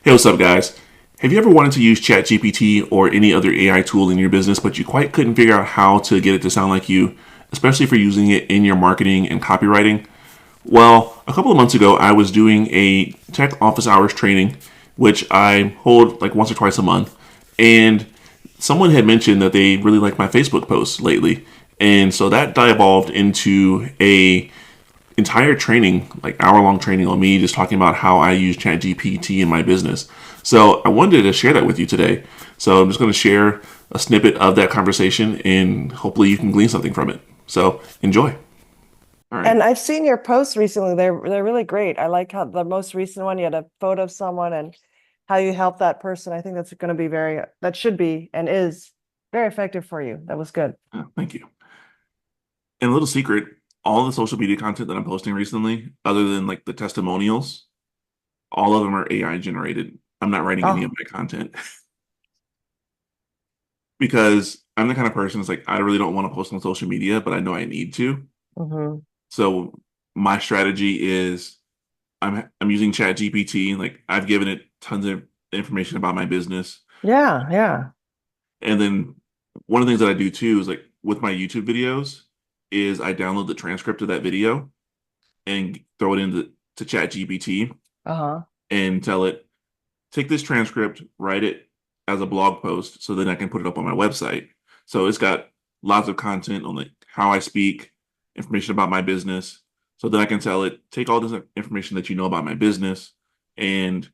Hey, what's up, guys? Have you ever wanted to use ChatGPT or any other AI tool in your business, but you quite couldn't figure out how to get it to sound like you, especially for using it in your marketing and copywriting? Well, a couple of months ago, I was doing a tech office hours training, which I hold like once or twice a month, and someone had mentioned that they really like my Facebook posts lately, and so that evolved into a entire training, like hour long training on me just talking about how I use ChatGPT in my business. So I wanted to share that with you today. So I'm just going to share a snippet of that conversation and hopefully you can glean something from it. So enjoy. All right. And I've seen your posts recently. They're really great. I like how the most recent one you had a photo of someone and how you help that person. I think that's going to be that should be and is very effective for you. That was good. Thank you. And a little secret, all the social media content that I'm posting recently, other than like the testimonials, all of them are AI generated. I'm not writing any of Oh, my content because I'm the kind of person that's like, I really don't want to post on social media, but I know I need to. hmm. So my strategy is I'm using ChatGPT. Like I've given it tons of information about my business, Yeah, yeah. and then one of the things that I do too is like with my YouTube videos is I download the transcript of that video and throw it into to ChatGPT Uh-huh. and tell it take this transcript, write it as a blog post, so then I can put it up on my website. So it's got lots of content on like how I speak, information about my business. So then I can tell it, take all this information that you know about my business, and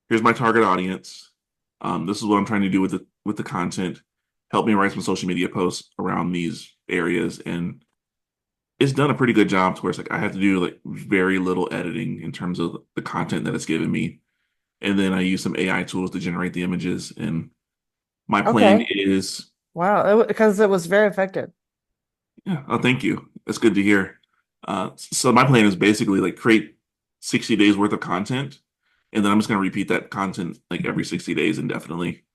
here's my target audience. This is what I'm trying to do with the content. Help me write some social media posts around these areas, and it's done a pretty good job. To where it's like I have to do like very little editing in terms of the content that it's given me, and then I use some AI tools to generate the images. And my plan Okay. is, Wow. Because it was very effective. yeah, oh, thank you. That's good to hear. So my plan is basically like create 60 days worth of content, and then I'm just going to repeat that content like every 60 days indefinitely.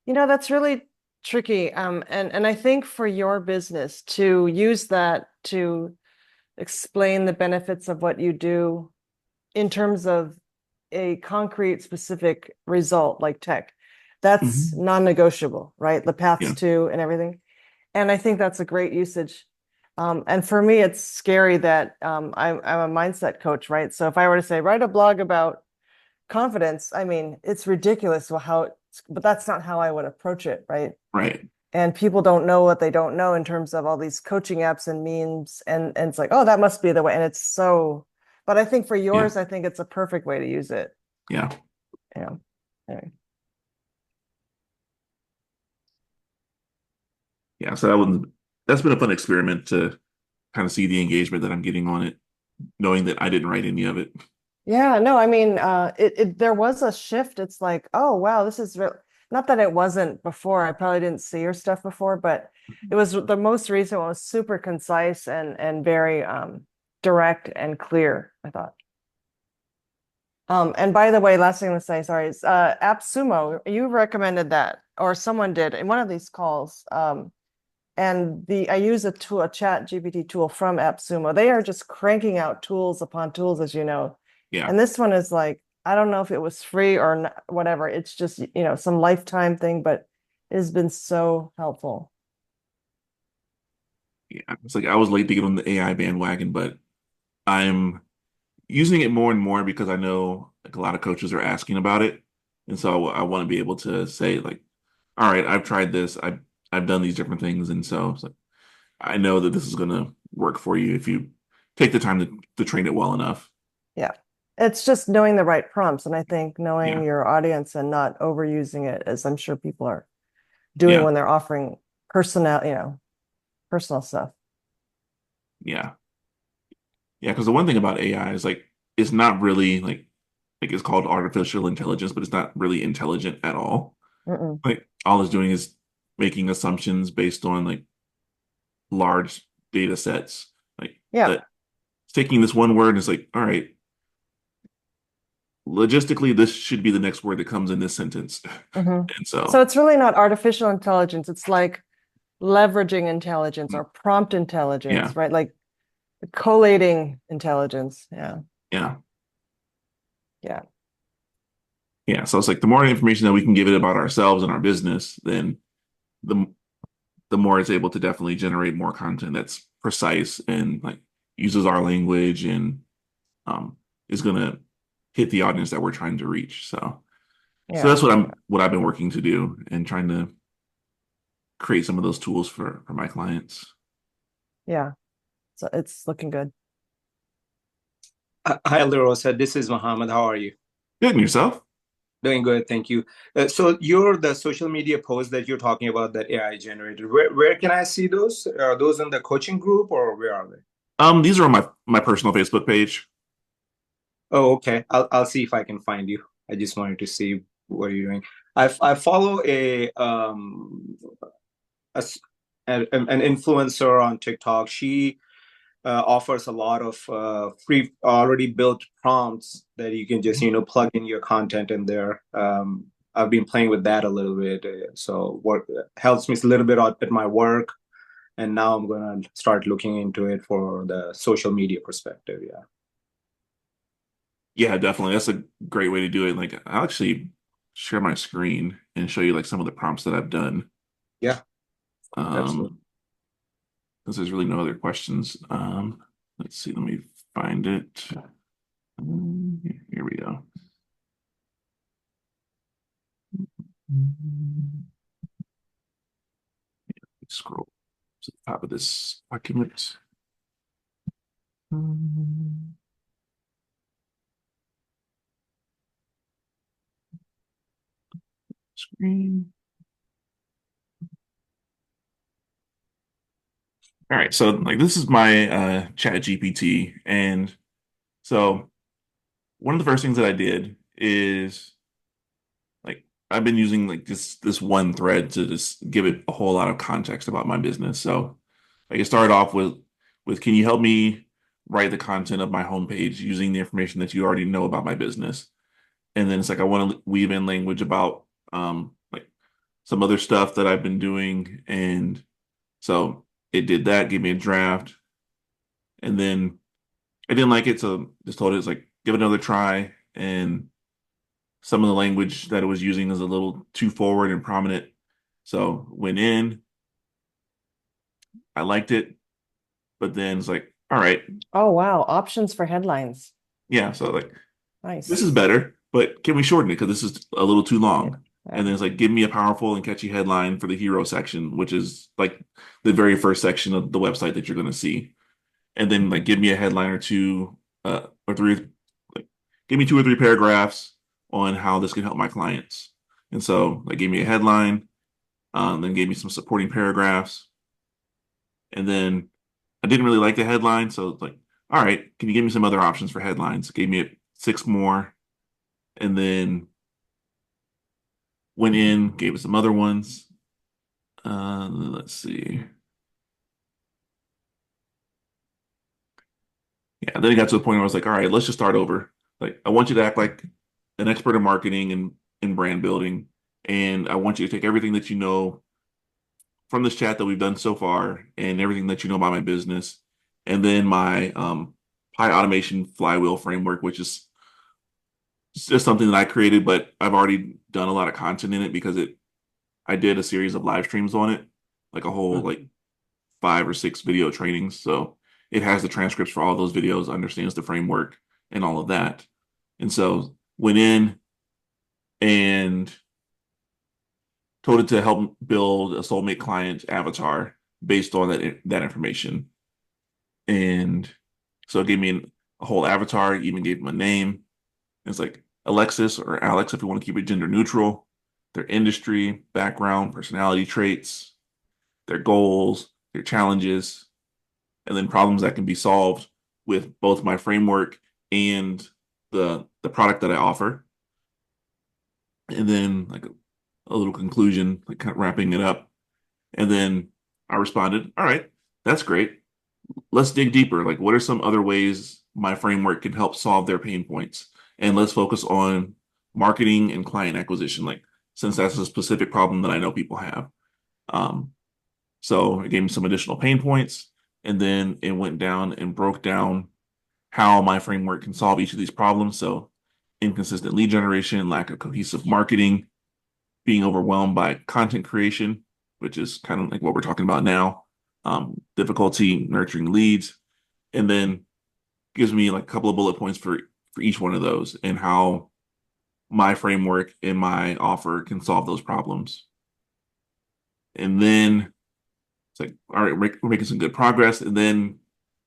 That's really tricky. And I think for your business to use that to explain the benefits of what you do in terms of a concrete specific result like tech, that's Hmm. non-negotiable, right? The paths Yeah. to and everything. And I think that's a great usage. And for me, it's scary that I'm a mindset coach, right? So if I were to say, write a blog about confidence, I mean, it's ridiculous but that's not how I would approach it, right? Right. And people don't know what they don't know in terms of all these coaching apps and memes. And it's like, oh, that must be the way. And it's so, but I think for Yeah. yours, I think it's a perfect way to use it. Yeah. Yeah. Anyway. Yeah. So that's been a fun experiment to kind of see the engagement that I'm getting on it, knowing that I didn't write any of it. Yeah, no, I mean, there was a shift. It's like, oh wow, this is real. Not that it wasn't before. I probably didn't see your stuff before, but it was the most recent one was super concise and very direct and clear, I thought. And by the way, last thing I'm gonna say, sorry, is AppSumo, you recommended that, or someone did in one of these calls. And the I use a chat GPT tool from AppSumo. They are just cranking out tools upon tools, as you know. Yeah. And this one is like, I don't know if it was free or whatever. It's just, some lifetime thing, but it has been so helpful. Yeah. It's like I was late to get on the AI bandwagon, but I'm using it more and more because I know like a lot of coaches are asking about it. And so I want to be able to say like, all right, I've tried this. I've done these different things. And so it's like, I know that this is going to work for you if you take the time to train it well enough. Yeah. It's just knowing the right prompts. And I think knowing Yeah. your audience and not overusing it, as I'm sure people are doing Yeah. when they're offering personal stuff. Yeah. Yeah. Because the one thing about AI is like, it's not really like it's called artificial intelligence, but it's not really intelligent at all. Mm-mm. Like all it's doing is making assumptions based on like large data sets. Like Yeah. that it's taking this one word and it's like, all right, logistically, this should be the next word that comes in this sentence. Hmm. And So so, it's really not artificial intelligence. It's like leveraging intelligence or prompt yeah, intelligence, right? Like collating intelligence. Yeah. yeah, Yeah. Yeah, so it's like the more information that we can give it about ourselves and our business, then the the more it's able to definitely generate more content that's precise and like uses our language and um, is gonna hit the audience that we're trying to reach. So Yeah. that's what I've been working to do and trying to create some of those tools for my clients. Yeah. So it's looking good. Hi, LaRosa. This is Mohammed. How are you? Good, and yourself? Doing good, thank you. So you're the social media posts that you're talking about that AI generated. Where can I see those? Are those in the coaching group or where are they? These are on my personal Facebook page. Oh, okay. I'll see if I can find you. I just wanted to see what you're doing. I follow a s- an influencer on TikTok. She offers a lot of free already built prompts that you can just plug in your content in there. I've been playing with that a little bit, so what helps me a little bit at my work, and now I'm gonna start looking into it for the social media perspective. Yeah, Yeah, definitely. That's a great way to do it. Like I'll actually share my screen and show you like some of the prompts that I've done. yeah, absolutely. Um, because there's really no other questions. Let's see, let me find it. Here we go. Scroll to the top of this document. Screen. All right, so like this is my chat GPT. And so one of the first things that I did is like I've been using like this one thread to just give it a whole lot of context about my business. So like it started off with can you help me write the content of my homepage using the information that you already know about my business? And then it's like I want to weave in language about like some other stuff that I've been doing. And so it did that, gave me a draft, and then I didn't like it, so just told it it's like give it another try. And some of the language that it was using is a little too forward and prominent. So went in, I liked it, but then it's like, all right, Oh, wow. Options for headlines. yeah, so like this Nice. is better, but can we shorten it because this is a little too Yeah. long? And Yeah. then it's like, give me a powerful and catchy headline for the hero section, which is like the very first section of the website that you're going to see. And then like, give me a headline or two, or three, like, give me two or three paragraphs on how this can help my clients. And so, like, gave me a headline, then gave me some supporting paragraphs, and then I didn't really like the headline, so it's like, all right, can you give me some other options for headlines? Gave me six more, and then went in, gave us some other ones. Let's see. Yeah, then it got to a point where I was like, all right, let's just start over. Like, I want you to act like an expert in marketing and brand building, and I want you to take everything that you know from this chat that we've done so far and everything that you know about my business, and then my high automation flywheel framework, which is just something that I created, but I've already done a lot of content in it because it I did a series of live streams on it, like a whole Mhm. like 5 or 6 video trainings. So it has the transcripts for all those videos, understands the framework and all of that. And so went in and told it to help build a soulmate client avatar based on that information. And so it gave me a whole avatar, even gave him a name. It's like Alexis or Alex if you want to keep it gender neutral, their industry, background, personality traits, their goals, their challenges, and then problems that can be solved with both my framework and the product that I offer. And then like a little conclusion, like kind of wrapping it up. And then I responded, all right, that's great. Let's dig deeper. Like, what are some other ways my framework can help solve their pain points? And let's focus on marketing and client acquisition, like since that's a specific problem that I know people have. Um, so it gave me some additional pain points, and then it went down and broke down how my framework can solve each of these problems. So inconsistent lead generation, lack of cohesive marketing, being overwhelmed by content creation, which is kind of like what we're talking about now, difficulty nurturing leads, and then gives me like a couple of bullet points for each one of those and how my framework and my offer can solve those problems. And then it's like, all right, we're making some good progress. And then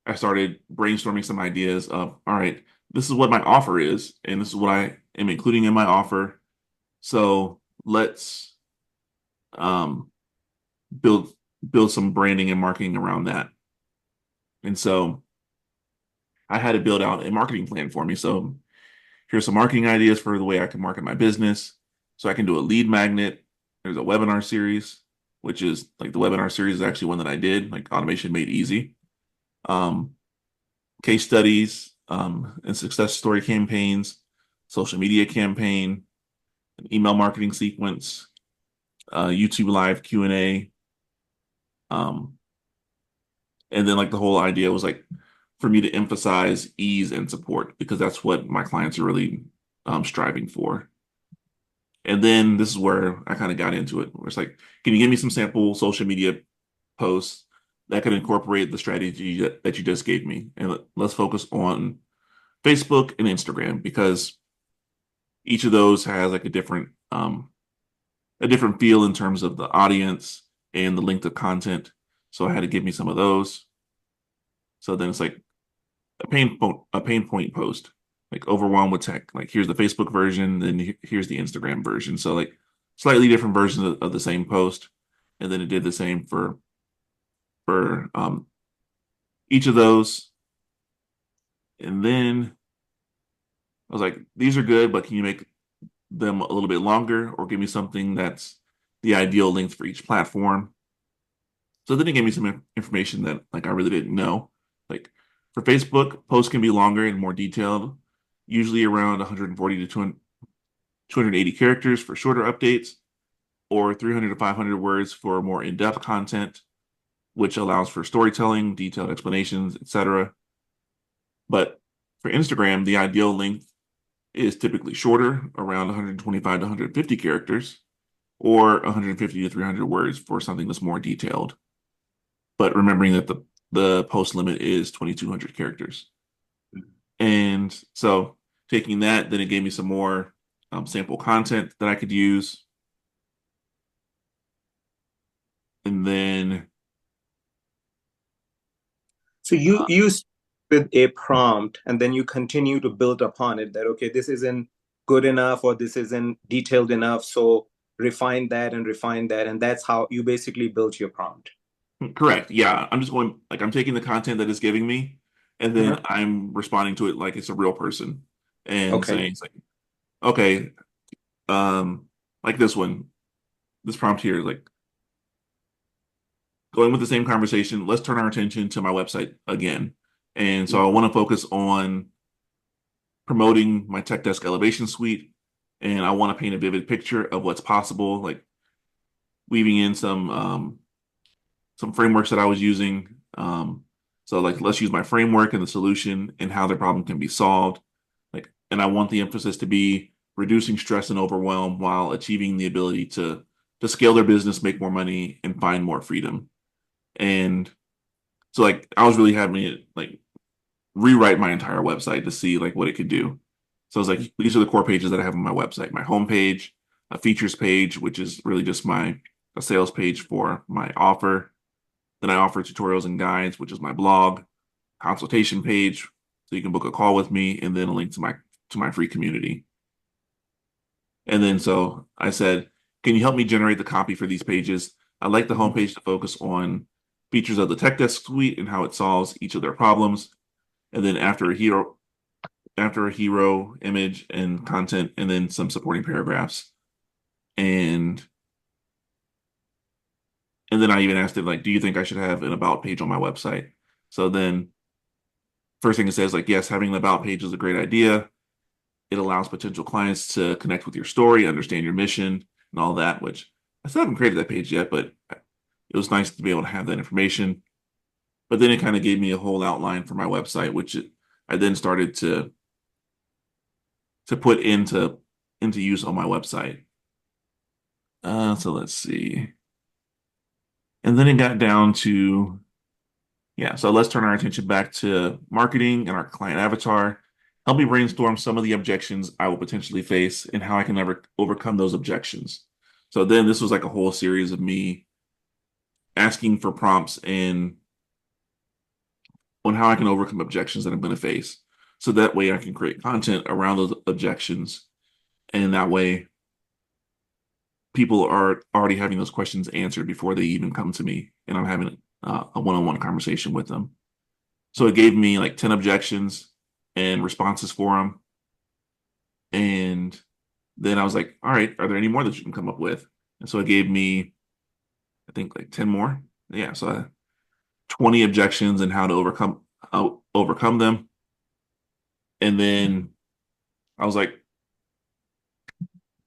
I started brainstorming some ideas of, all right, this is what my offer is, and this is what I am including in my offer. So let's um, build some branding and marketing around that. And so I had to build out a marketing plan for me. So here's some marketing ideas for the way I can market my business. So I can do a lead magnet. There's a webinar series, which is like the webinar series is actually one that I did, like Automation Made Easy. Um, Case studies, and success story campaigns, social media campaign, an email marketing sequence, YouTube live Q&A. And then like the whole idea was like for me to emphasize ease and support because that's what my clients are really striving for. And then this is where I kind of got into it. Where it's like, can you give me some sample social media posts that could incorporate the strategy that you just gave me? And let's focus on Facebook and Instagram because each of those has like a different feel in terms of the audience and the length of content. So I had to give me some of those. So then it's like a pain point post, like overwhelmed with tech. Like here's the Facebook version, then here's the Instagram version. So like slightly different versions of the same post, and then it did the same for each of those. And then I was like, these are good, but can you make them a little bit longer or give me something that's the ideal length for each platform? So then it gave me some information that like I really didn't know. Like for Facebook, posts can be longer and more detailed, usually around 140 to 280 characters for shorter updates, or 300 to 500 words for more in-depth content, which allows for storytelling, detailed explanations, etc. But for Instagram, the ideal length is typically shorter, around 125 to 150 characters, or 150 to 300 words for something that's more detailed. But remembering that the post limit is 2,200 characters. And so taking that, then it gave me some more sample content that I could use. And then So you start with a prompt and then you continue to build upon it that, okay, this isn't good enough or this isn't detailed enough. So refine that and refine that. And that's how you basically build your prompt. correct. Yeah. I'm just going like I'm taking the content that it's giving me and then Uh-huh. I'm responding to it like it's a real person and Okay. saying it's like, okay, like this one, this prompt here, like going with the same conversation, let's turn our attention to my website again. And so I want to focus on promoting my Tech Desk Elevation Suite, and I want to paint a vivid picture of what's possible, like weaving in some frameworks that I was using. So like let's use my framework and the solution and how the problem can be solved. Like, and I want the emphasis to be reducing stress and overwhelm while achieving the ability to scale their business, make more money, and find more freedom. And so like I was really having it like rewrite my entire website to see like what it could do. So I was like, these are the core pages that I have on my website. My homepage, a features page, which is really just a sales page for my offer. Then I offer tutorials and guides, which is my blog, consultation page, so you can book a call with me, and then a link to my free community. And then so I said, can you help me generate the copy for these pages? I'd like the homepage to focus on features of the Tech Desk suite and how it solves each of their problems. And then after a hero image and content, and then some supporting paragraphs. And then I even asked it like, do you think I should have an about page on my website? So then first thing it says like, yes, having an about page is a great idea. It allows potential clients to connect with your story, understand your mission, and all that, which I still haven't created that page yet, but it was nice to be able to have that information. But then it kind of gave me a whole outline for my website, I then started to put into use on my website. So let's see. And then it got down to, yeah, so let's turn our attention back to marketing and our client avatar. Help me brainstorm some of the objections I will potentially face and how I can ever overcome those objections. So then this was like a whole series of me asking for prompts and on how I can overcome objections that I'm going to face. So that way I can create content around those objections. And that way people are already having those questions answered before they even come to me. And I'm having a one-on-one conversation with them. So it gave me like 10 objections and responses for them. And then I was like, all right, are there any more that you can come up with? And so it gave me, I think, like 10 more. Yeah. So 20 objections and how to overcome them. And then I was like,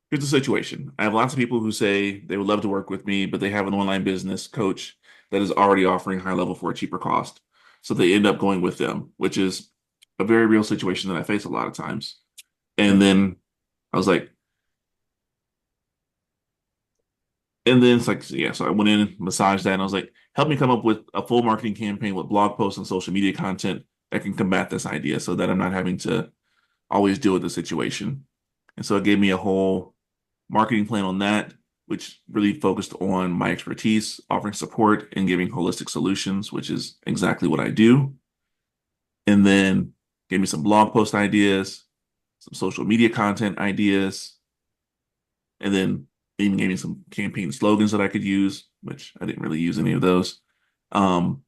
here's the situation. I have lots of people who say they would love to work with me, but they have an online business coach that is already offering high level for a cheaper cost. So they end up going with them, which is a very real situation that I face a lot of times. And then I was like, and then it's like, yeah, so I went in, massaged that, and I was like, help me come up with a full marketing campaign with blog posts and social media content that can combat this idea so that I'm not having to always deal with the situation. And so it gave me a whole marketing plan on that, which really focused on my expertise, offering support and giving holistic solutions, which is exactly what I do. And then gave me some blog post ideas, some social media content ideas, and then even gave me some campaign slogans that I could use, which I didn't really use any of those. Um,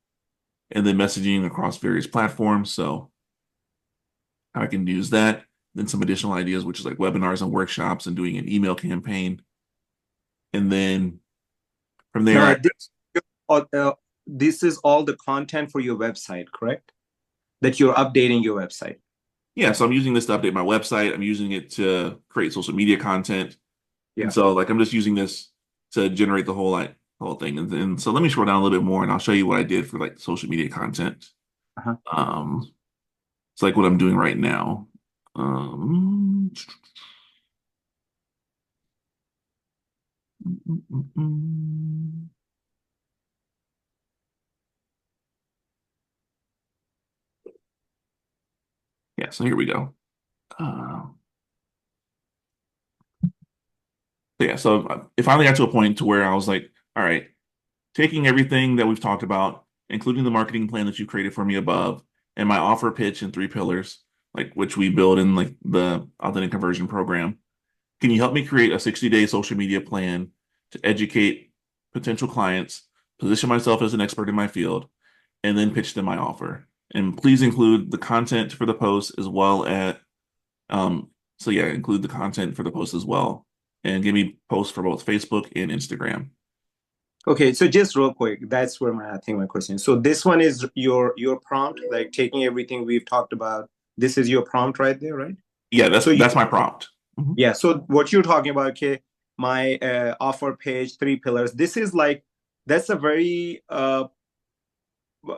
and then messaging across various platforms. So I can use that. Then some additional ideas, which is like webinars and workshops and doing an email campaign. And then from there, Now, this is all the content for your website, correct? That you're updating your website. yeah, so I'm using this to update my website. I'm using it to create social media content. And Yeah. so like I'm just using this to generate the whole thing. And so let me scroll down a little bit more and I'll show you what I did for like social media content. Uh-huh. It's like what I'm doing right now. Um, yeah, so here we go. Uh, yeah, so it finally got to a point to where I was like, all right, taking everything that we've talked about, including the marketing plan that you created for me above, and my offer pitch and three pillars, like which we build in like the authentic conversion program. Can you help me create a 60-day social media plan to educate potential clients, position myself as an expert in my field, and then pitch them my offer? And please include the content for the post as well as so yeah, include the content for the post as well. And give me posts for both Facebook and Instagram. Okay, so just real quick, that's where I think my question is. So this one is your prompt, like taking everything we've talked about. This is your prompt right there, right? Yeah, So that's my prompt. Mhm. yeah. So what you're talking about, okay, my offer page, three pillars. This is like that's a very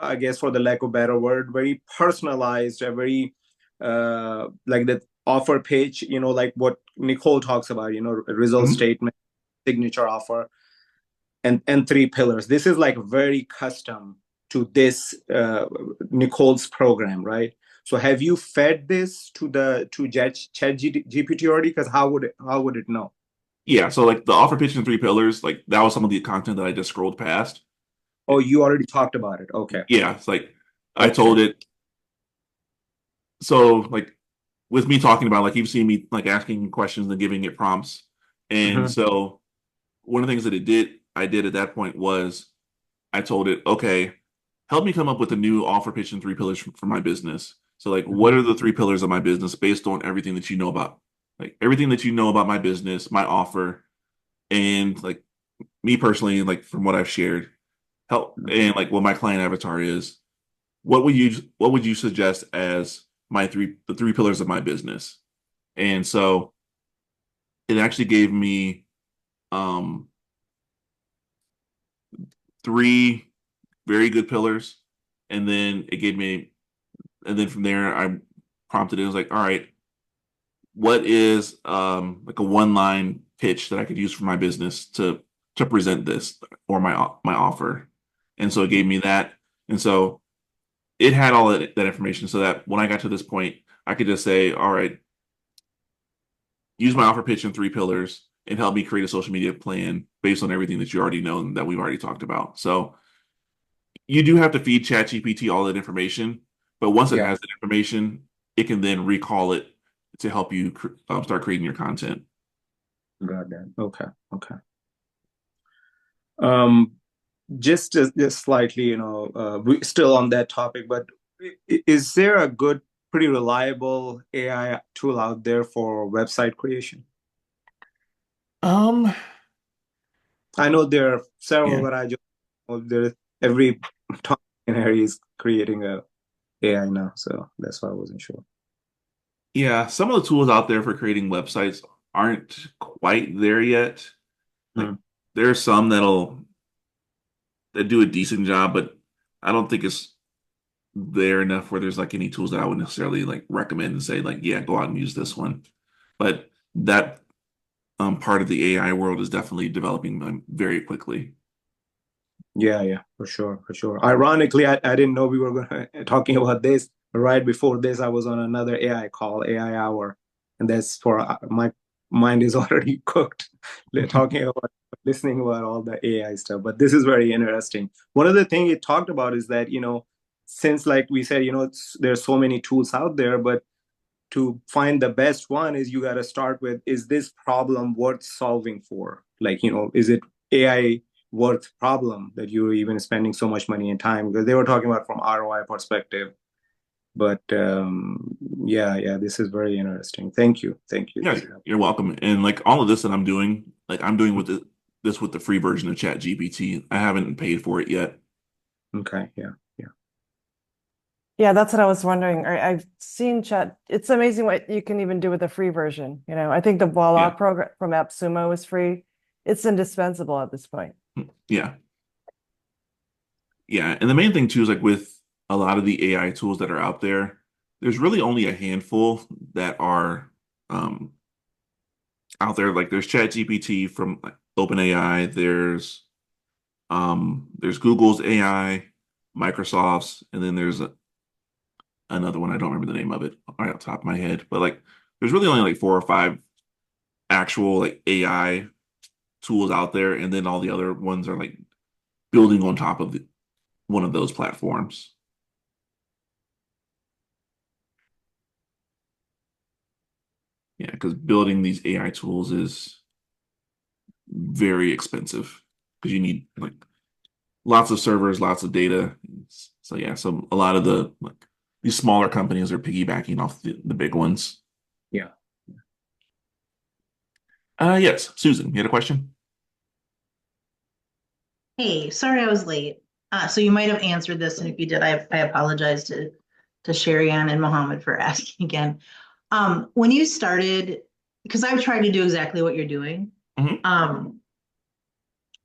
I guess for the lack of better word, very personalized, a very like the offer page, like what Nicole talks about, a result Mhm. statement, signature offer, and three pillars. This is like very custom to this Nicole's program, right? So have you fed this to Chat GPT already? Because how would it know? Yeah, so like the offer pitch and three pillars, like that was some of the content that I just scrolled past. Oh, you already talked about it. Okay. Yeah, it's like I Okay. told it. So like with me talking about like you've seen me like asking questions and giving it prompts. And Mhm. so one of the things that I did at that point was I told it, okay, help me come up with a new offer pitch and three pillars for my business. So like what Mhm. are the three pillars of my business based on everything that you know about like everything that you know about my business, my offer, and like me personally, like from what I've shared, help and like what my client avatar is, what would you suggest as the three pillars of my business? And so it actually gave me um three very good pillars, and then it gave me and then from there I prompted it. I was like, all right, what is like a one-line pitch that I could use for my business to present this or my offer. And so it gave me that. And so it had all that information so that when I got to this point, I could just say, all right, use my offer pitch in three pillars and help me create a social media plan based on everything that you already know and that we've already talked about. So you do have to feed ChatGPT all that information, but once it Yeah, has that information, it can then recall it to help you start creating your content. got that. Okay, okay. Um, just slightly, we still on that topic, but is there a good, pretty reliable AI tool out there for website creation? Um, I know there are several, yeah. but I just know there every top area is creating a AI now, so that's why I wasn't sure. Yeah, some of the tools out there for creating websites aren't quite there yet. Like Hmm. there are some that do a decent job, but I don't think it's there enough where there's like any tools that I would necessarily like recommend and say like, yeah, go out and use this one. But that part of the AI world is definitely developing very quickly. Yeah, yeah, for sure, for sure. Ironically, I didn't know we were going to talking about this. Right before this, I was on another AI call, AI hour, and that's for my mind is already cooked. Talking about listening about all the AI stuff. But this is very interesting. One of the things it talked about is that, since like we said, there's so many tools out there, but to find the best one is you got to start with, is this problem worth solving for? Like, is it AI worth problem that you're even spending so much money and time? Because they were talking about from ROI perspective. But yeah, yeah, this is very interesting. Thank you. Thank you. Yeah, This is you're welcome. And like all of this that I'm doing, like I'm doing with this with the free version of ChatGPT. I haven't paid for it yet. okay. Yeah, yeah, Yeah, that's what I was wondering. I've seen chat. It's amazing what you can even do with a free version. I think the Voila Yeah. program from AppSumo is free. It's indispensable at this point. Yeah. Yeah. And the main thing too is like with a lot of the AI tools that are out there, there's really only a handful that are um out there. Like there's ChatGPT from like OpenAI, there's Google's AI, Microsoft's, and then there's another one. I don't remember the name of it right off the top of my head. But like there's really only like four or five actual like AI tools out there, and then all the other ones are like building on top of one of those platforms. Yeah, because building these AI tools is very expensive because you need like lots of servers, lots of data. So yeah, so a lot of the like these smaller companies are piggybacking off the big ones. yeah. Yes, Susan, you had a question? Hey, sorry I was late. So you might have answered this, and if you did, I apologize to Sharianne and Mohammed for asking again. When you started, because I've tried to do exactly what you're doing, Hmm. um,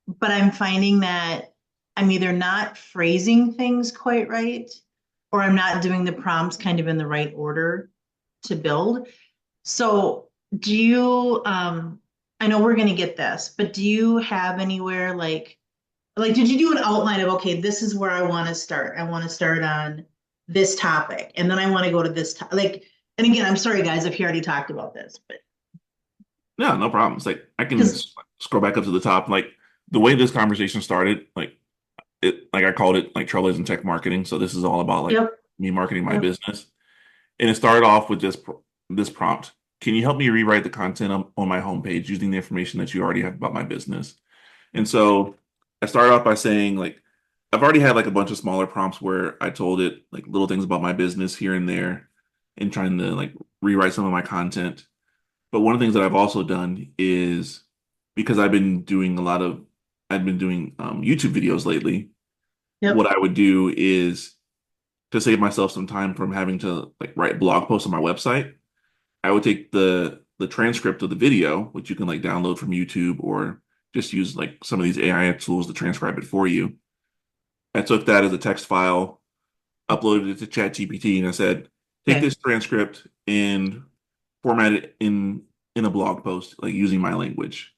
but I'm finding that I'm either not phrasing things quite right, or I'm not doing the prompts kind of in the right order to build. So do you, I know we're going to get this, but do you have anywhere like did you do an outline of, okay, this is where I want to start, I want to start on this topic, and then I want to go to this like, and again, I'm sorry guys if you already talked about this, but No, no problem. It's like I can because scroll back up to the top. Like the way this conversation started, like I called it like Trailblazin Tech Marketing. So this is all about like yep, me marketing my yep, business. And it started off with this prompt. Can you help me rewrite the content on my homepage using the information that you already have about my business? And so I started off by saying like I've already had like a bunch of smaller prompts where I told it like little things about my business here and there and trying to like rewrite some of my content. But one of the things that I've also done is because I've been doing YouTube videos lately. What yep, I would do is to save myself some time from having to like write blog posts on my website, I would take the transcript of the video, which you can like download from YouTube or just use like some of these AI tools to transcribe it for you. I took that as a text file, uploaded it to ChatGPT, and I said, take okay, this transcript and format it in a blog post, like using my language.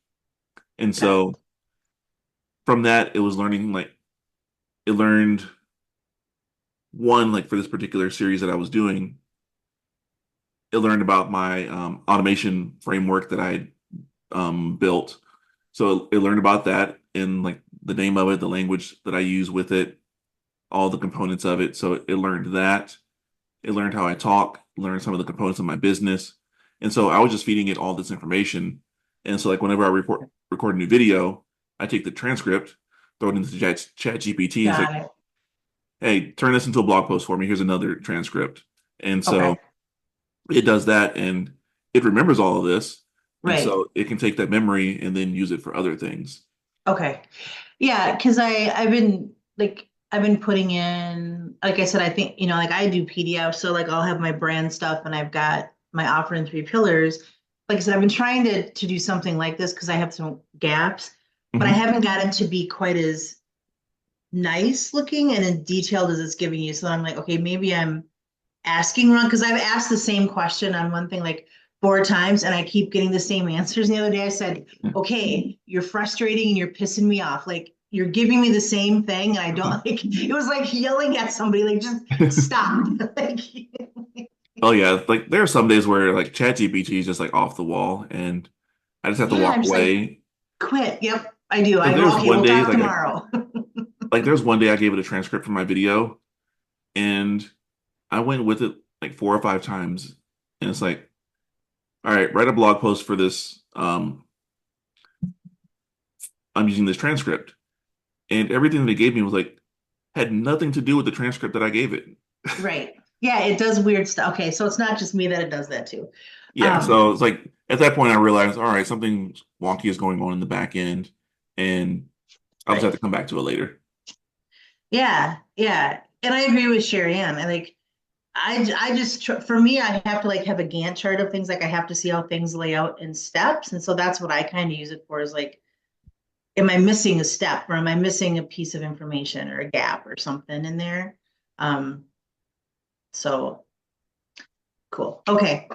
And Got it. so from that, it was learning like it learned one, like for this particular series that I was doing, it learned about my automation framework that I built. So it learned about that and like the name of it, the language that I use with it, all the components of it. So it learned that. It learned how I talk, learned some of the components of my business. And so I was just feeding it all this information. And so like whenever I record a new video, I take the transcript, throw it into Chat GPT, and it's like, Got it. hey, turn this into a blog post for me. Here's another transcript. And so Okay. it does that and it remembers all of this. And Right. so it can take that memory and then use it for other things. Okay. Yeah, because I've been putting in, like I said, I think, like I do PDF, so like I'll have my brand stuff and I've got my offer in 3 pillars. Like I said, I've been trying to do something like this because I have some gaps, but I Hmm. haven't gotten to be quite as nice looking and as detailed as it's giving you. So I'm like, okay, maybe I'm asking wrong because I've asked the same question on one thing like 4 times and I keep getting the same answers. And the other day I said, okay, you're frustrating and you're pissing me off. Like you're giving me the same thing. And I don't like it was like yelling at somebody, like just stop. Like Oh yeah, like there are some days where like ChatGPT is just like off the wall and I just have to yeah, walk I'm just like, away. quit. Yep, I do. I Because go, there's okay, one we'll day talk tomorrow. like there's one day I gave it a transcript for my video and I went with it like 4 or 5 times and it's like, all right, write a blog post for this. I'm using this transcript. And everything that it gave me was like had nothing to do with the transcript that I gave it. Right. Yeah, it does weird stuff. Okay, so it's not just me that it does that too. Yeah, Um, so it's like at that point I realized, all right, something wonky is going on in the back end, and I'll just have right. to come back to it later. Yeah, yeah. And I agree with Sherry Ann. I like I just for me I have to like have a Gantt chart of things, like I have to see how things lay out in steps, and so that's what I kind of use it for, is like, am I missing a step or am I missing a piece of information or a gap or something in there? Um, so cool. Okay.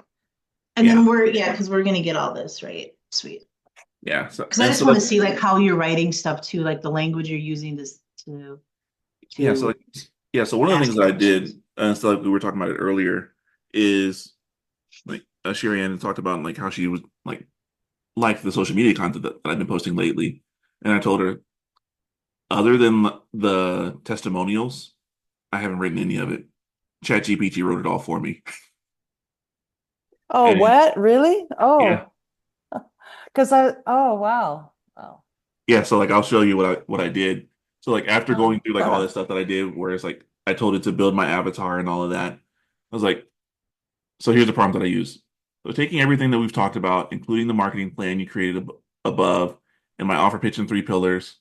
And Yeah, then yeah, because we're gonna get all this right. Sweet. yeah. So Because I and just so want to like see like how you're writing stuff too, like the language you're using this yeah, so to like yeah, so one of the ask things the that I questions. did, so like we were talking about it earlier, is like Sherry Ann talked about like how she was like liked the social media content that I've been posting lately, and I told her other than the testimonials, I haven't written any of it. ChatGPT wrote it all for me. Oh, And what? Really? yeah, Oh, oh, wow. Oh, yeah. So like I'll show you what I did. So like after going oh, through like all that stuff that I did, where it's like I told it to build my avatar and all of that, I was like, so here's the prompt that I use. So taking everything that we've talked about, including the marketing plan you created above and my offer pitch in 3 pillars,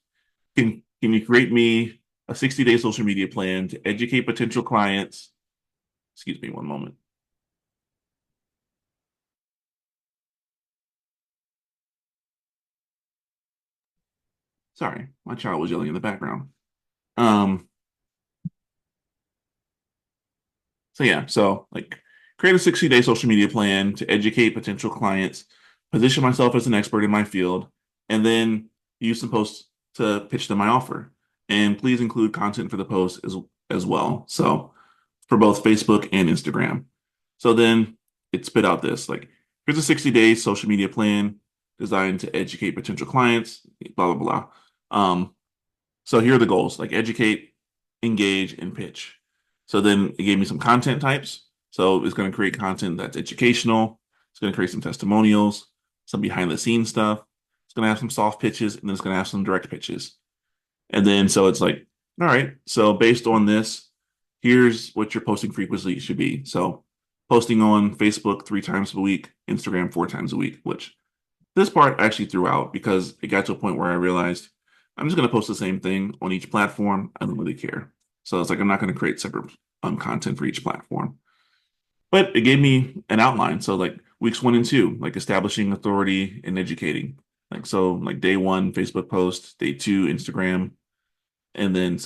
can you create me a 60-day social media plan to educate potential clients? Excuse me one moment. Sorry, my child was yelling in the background. Um, so yeah, so like create a 60-day social media plan to educate potential clients, position myself as an expert in my field, and then use some posts to pitch them my offer. And please include content for the post as well. So for both Facebook and Instagram. So then it spit out this like here's a 60-day social media plan designed to educate potential clients, blah blah blah. So here are the goals, like educate, engage, and pitch. So then it gave me some content types. So it's going to create content that's educational. It's going to create some testimonials, some behind the scenes stuff. It's going to have some soft pitches, and then it's going to have some direct pitches. And then so it's like, all right, so based on this, here's what your posting frequency should be. So posting on Facebook 3 times a week, Instagram 4 times a week, which this part I actually threw out because it got to a point where I realized I'm just going to post the same thing on each platform. I don't really care. So it's like I'm not going to create separate content for each platform. But it gave me an outline. So like weeks 1 and 2, like establishing authority and educating. Like so, like day 1, Facebook post, day 2, Instagram, and then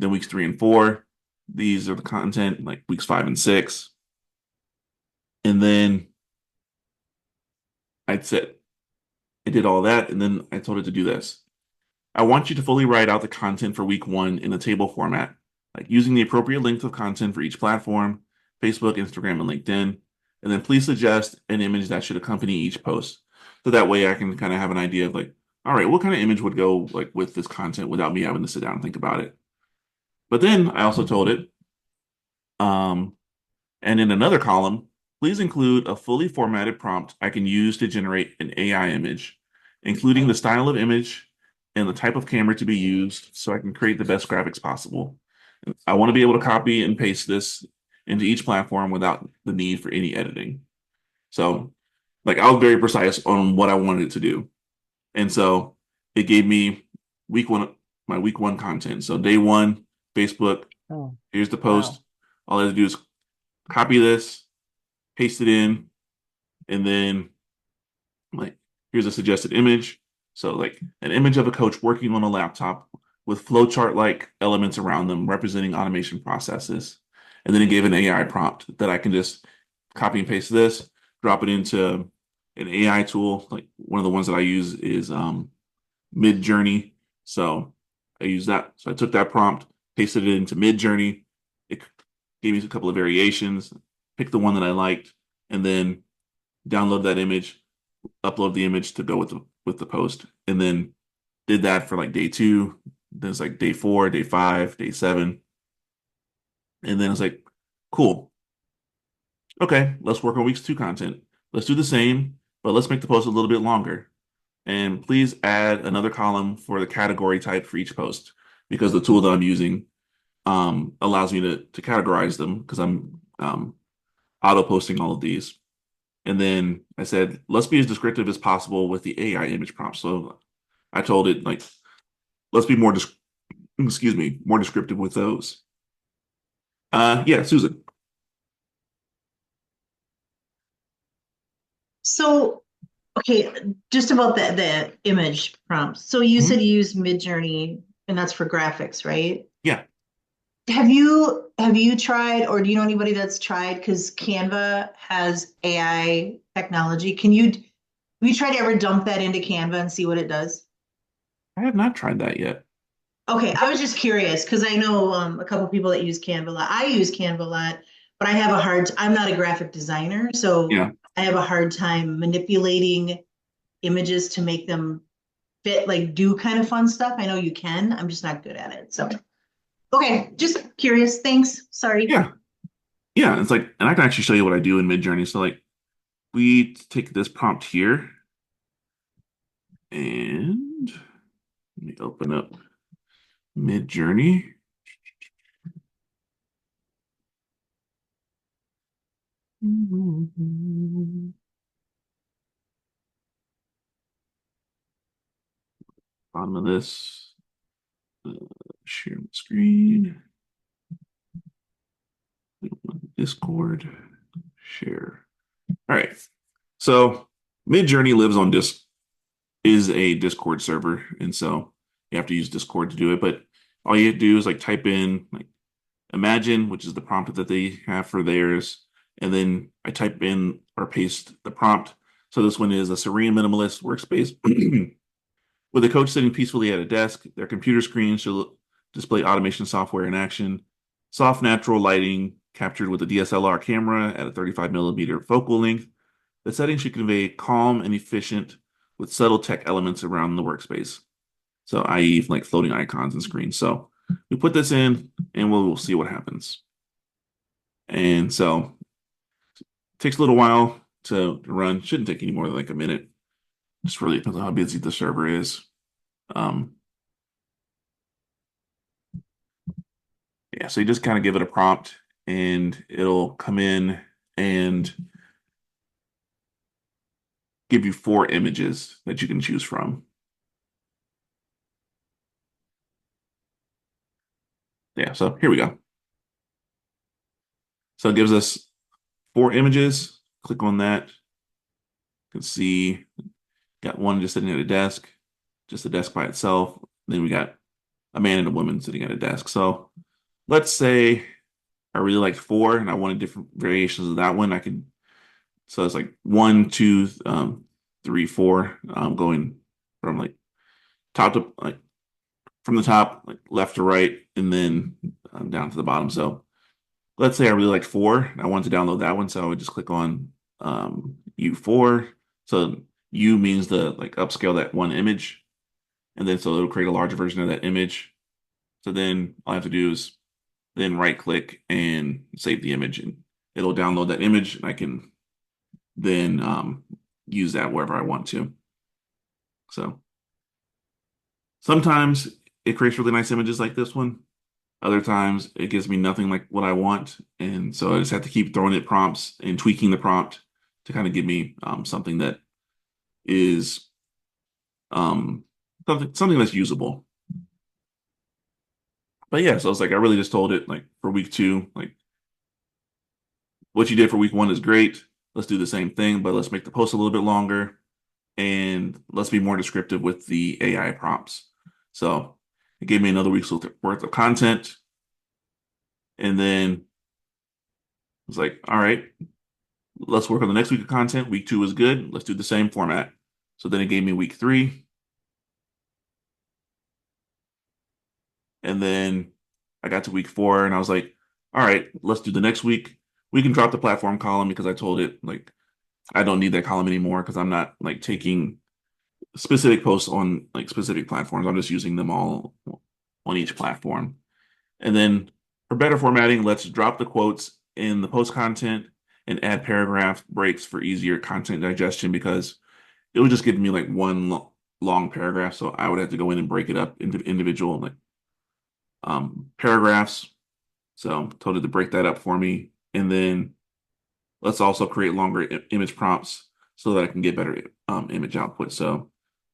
weeks 3 and 4, these are the content. Like weeks 5 and 6, and then I'd said I did all that, and then I told it to do this. I want you to fully write out the content for week one in a table format, like using the appropriate length of content for each platform, Facebook, Instagram, and LinkedIn. And then please suggest an image that should accompany each post. So that way I can kind of have an idea of like, all right, what kind of image would go like with this content without me having to sit down and think about it. But then I also told it, um, and in another column, please include a fully formatted prompt I can use to generate an AI image, including the style of image and the type of camera to be used so I can create the best graphics possible. I want to be able to copy and paste this into each platform without the need for any editing. So, like, I was very precise on what I wanted it to do. And so it gave me week one, my week one content. So, day one, Facebook, Oh, here's the wow. post. All I have to do is copy this, paste it in, and then like here's a suggested image. So like an image of a coach working on a laptop with flowchart like elements around them representing automation processes. And then it gave an AI prompt that I can just copy and paste this, drop it into an AI tool. Like one of the ones that I use is Mid-Journey. So I use that. So I took that prompt, pasted it into Mid-Journey. It gave me a couple of variations, picked the one that I liked, and then download that image, upload the image to go with the post, and then did that for like day two. Then it's like day four, day five, day seven, and then it's like, cool. Okay, let's work on weeks two content. Let's do the same, but let's make the post a little bit longer. And please add another column for the category type for each post because the tool that I'm using allows me to categorize them because I'm auto posting all of these. And then I said, let's be as descriptive as possible with the AI image prompt. So I told it like, let's be more, excuse me, more descriptive with those. Yeah, Susan. So, okay, just about the image prompts. So you Mhm. said you use Midjourney and that's for graphics, right? Yeah, Have you tried or do you know anybody that's tried? Because Canva has AI technology. Have you tried to ever dump that into Canva and see what it does? I have not tried that yet. Okay, I was just curious because I know a couple people that use Canva a lot. I use Canva a lot, but I'm not a graphic designer, so Yeah, I have a hard time manipulating images to make them fit, like do kind of fun stuff. I know you can. I'm just not good at it. So, okay, just curious. Thanks. Sorry. yeah, yeah. It's like, and I can actually show you what I do in Midjourney. So like, we take this prompt here, and let me open up Midjourney. Bottom of this, uh, share my screen, Discord, share. All right. So Midjourney lives on is a Discord server, and so you have to use Discord to do it. But all you do is like type in like imagine, which is the prompt that they have for theirs, and then I type in or paste the prompt. So this one is a serene minimalist workspace with a coach sitting peacefully at a desk. Their computer screen should display automation software in action. Soft natural lighting captured with a DSLR camera at a 35 millimeter focal length. The setting should convey calm and efficient with subtle tech elements around the workspace. So, i.e., like floating icons and screens. So, we put this in and we'll see what happens. And so, it takes a little while to run. Shouldn't take any more than like a minute. Just really depends on how busy the server is. Um, yeah, so you just kind of give it a prompt and it'll come in and give you 4 images that you can choose from. Yeah, so here we go. So it gives us 4 images. Click on that. You can see got one just sitting at a desk, just a desk by itself. Then we got a man and a woman sitting at a desk. So let's say I really liked 4 and I wanted different variations of that one. I could, so it's like 1, 2, 3, 4, going from like top to like from the top, like left to right, and then down to the bottom. So let's say I really like 4. And I want to download that one, so I would just click on U4. So U means the like upscale that one image, and then so it'll create a larger version of that image. So then all I have to do is then right click and save the image, and it'll download that image, and I can then use that wherever I want to. So sometimes it creates really nice images like this one. Other times it gives me nothing like what I want. And so I just have to keep throwing it prompts and tweaking the prompt to kind of give me something that is something that's usable. But yeah, so it's like I really just told it like for week 2, like what you did for week 1 is great. Let's do the same thing, but let's make the post a little bit longer and let's be more descriptive with the AI prompts. So it gave me another week's worth of content. And then it's like, all right, let's work on the next week of content. Week 2 is good. Let's do the same format. So then it gave me week 3. And then I got to week 4 and I was like, all right, let's do the next week. We can drop the platform column because I told it like I don't need that column anymore because I'm not like taking specific posts on like specific platforms. I'm just using them all on each platform. And then for better formatting, let's drop the quotes in the post content and add paragraph breaks for easier content digestion because it would just give me like one long paragraph. So I would have to go in and break it up into individual like paragraphs. So told it to break that up for me. And then let's also create longer image prompts so that I can get better image output. So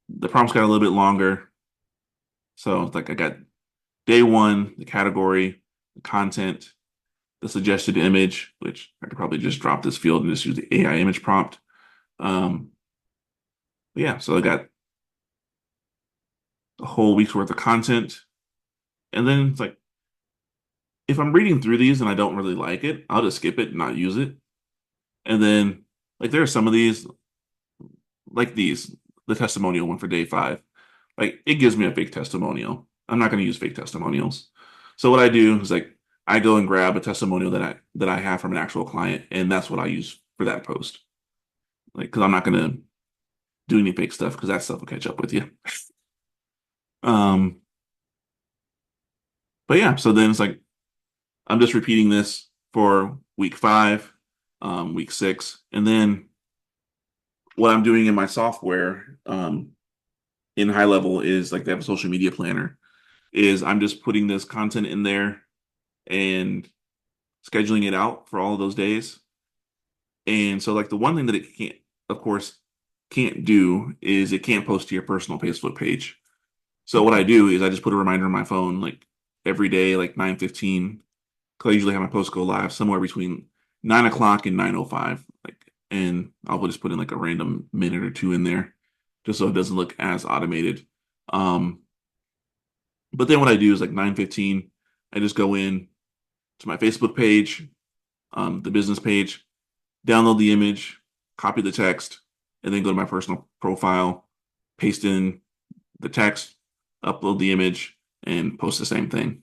the prompts got a little bit longer. So it's like I got day 1, the category, the content, the suggested image, which I could probably just drop this field and just use the AI image prompt. Yeah, so I got a whole week's worth of content. And then it's like, if I'm reading through these and I don't really like it, I'll just skip it and not use it. And then, like, there are some of these, like these, the testimonial one for day 5. Like, it gives me a fake testimonial. I'm not going to use fake testimonials. So what I do is like, I go and grab a testimonial that I have from an actual client, and that's what I use for that post. Like, because I'm not going to do any fake stuff because that stuff will catch up with you. Um, but yeah, so then it's like I'm just repeating this for week 5, week 6, and then what I'm doing in my software in high level is like they have a social media planner. Is I'm just putting this content in there and scheduling it out for all of those days. And so like the one thing that it can't, of course, can't do is it can't post to your personal Facebook page. So what I do is I just put a reminder on my phone like every day, like 9:15. Because I usually have my post go live somewhere between 9 o'clock and 9:05. Like, and I'll just put in like a random minute or 2 in there, just so it doesn't look as automated. But then what I do is like 9:15, I just go in to my Facebook page, the business page, download the image, copy the text, and then go to my personal profile, paste in the text, upload the image, and post the same thing.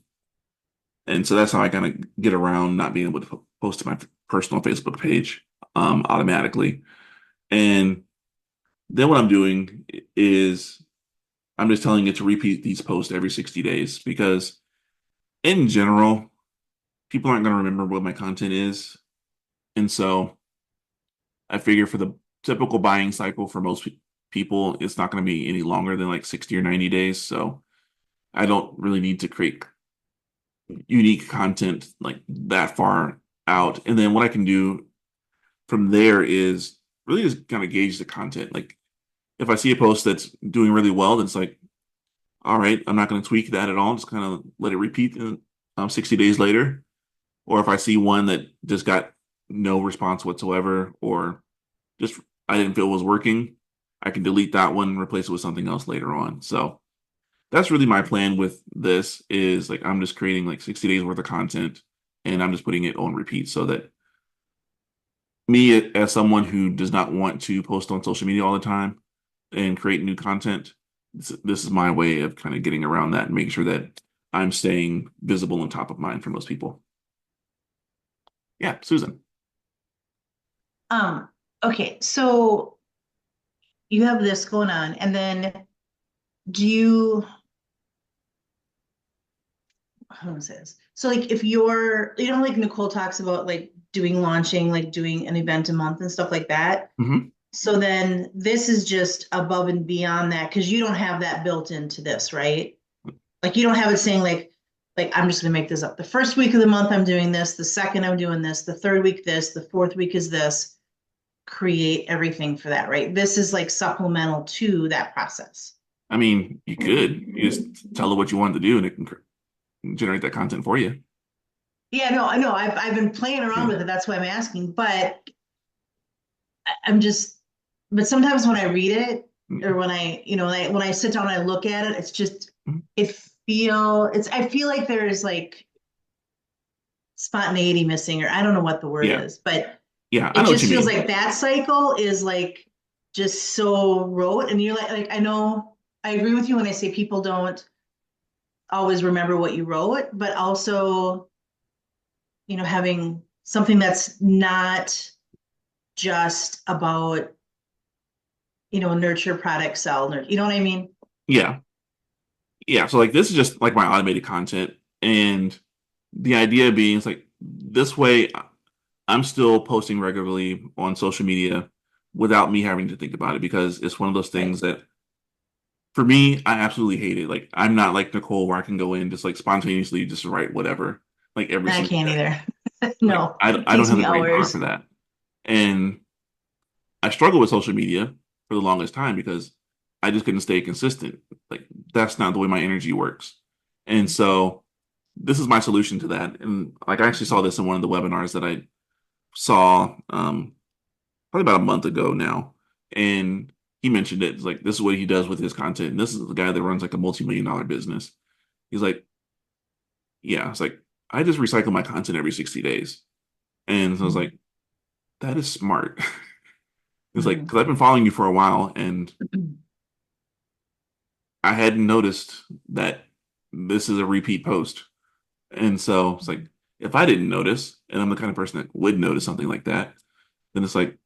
And so that's how I kind of get around not being able to post to my personal Facebook page automatically. And then what I'm doing is I'm just telling it to repeat these posts every 60 days because in general, people aren't going to remember what my content is. And so I figure for the typical buying cycle for most people, it's not going to be any longer than like 60 or 90 days. So I don't really need to create unique content like that far out. And then what I can do from there is really just kind of gauge the content. Like if I see a post that's doing really well, then it's like, all right, I'm not going to tweak that at all. Just kind of let it repeat 60 days later. Or if I see one that just got no response whatsoever, or just I didn't feel was working, I can delete that one and replace it with something else later on. So that's really my plan with this is like I'm just creating like 60 days worth of content and I'm just putting it on repeat so that me as someone who does not want to post on social media all the time and create new content, this is my way of kind of getting around that and making sure that I'm staying visible and top of mind for most people. Yeah, Susan. Okay, so you have this going on, and then do you, how do I say this? So like if you're, like Nicole talks about like launching, like doing an event a month and stuff like that. Hmm. So then this is just above and beyond that because you don't have that built into this, right? Like you don't have it saying like I'm just gonna make this up. The first week of the month I'm doing this, the second I'm doing this, the third week this, the fourth week is this. Create everything for that, right? This is like supplemental to that process. I mean, you could. You just tell it what you want to do and it can generate that content for you. Yeah, no, I know. I've been playing around Yeah. with it. That's why I'm asking. But I'm just, but sometimes when I read it or when when I sit down and I look at it, it's just, Mhm. I feel like there's like spontaneity missing, or I don't know what the word Yeah. is, but Yeah, I it know what just you feels mean. like that cycle is like just so rote. And you're like I know I agree with you when I say people don't always remember what you wrote, but also, having something that's not just about, nurture, product, sell, you know what I mean? Yeah. Yeah. So like this is just like my automated content. And the idea being is like this way I'm still posting regularly on social media without me having to think about it because it's one of those Right. things that for me, I absolutely hate it. Like I'm not like Nicole where I can go in just like spontaneously just write whatever like every I single can't day. either. Like No, it I don't takes have me the brain power hours. for that. And I struggled with social media for the longest time because I just couldn't stay consistent. Like that's not the way my energy works. And so this is my solution to that. And like I actually saw this in one of the webinars that I saw probably about a month ago now. And he mentioned it. It's like this is what he does with his content. And this is the guy that runs like a multi-million-dollar business. He's like, yeah, it's like I just recycle my content every 60 days. And so I was like, that is smart. It's like, Mhm. because I've been following you for a while and I hadn't noticed that this is a repeat post. And so it's like, if I didn't notice, and I'm the kind of person that would notice something like that, then it's like,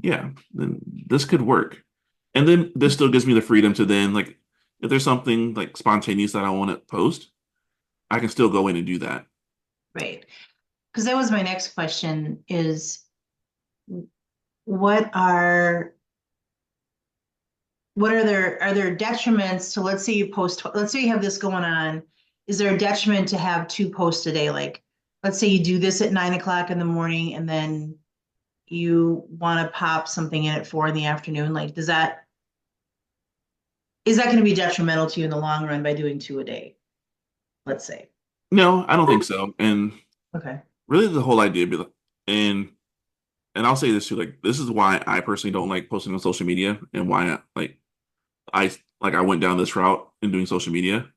yeah, then this could work. And then this still gives me the freedom to then, like, if there's something like spontaneous that I want to post, I can still go in and do that. Right. Because that was my next question is what are are there detriments to, let's say you post, let's say you have this going on, is there a detriment to have two posts a day? Like, let's say you do this at 9 o'clock in the morning and then you want to pop something in at 4 in the afternoon. Like, is that going to be detrimental to you in the long run by doing two a day? Let's say. No, I don't think so. And Okay. really the whole idea, and and I'll say this too, like this is why I personally don't like posting on social media and why I I went down this route in doing social media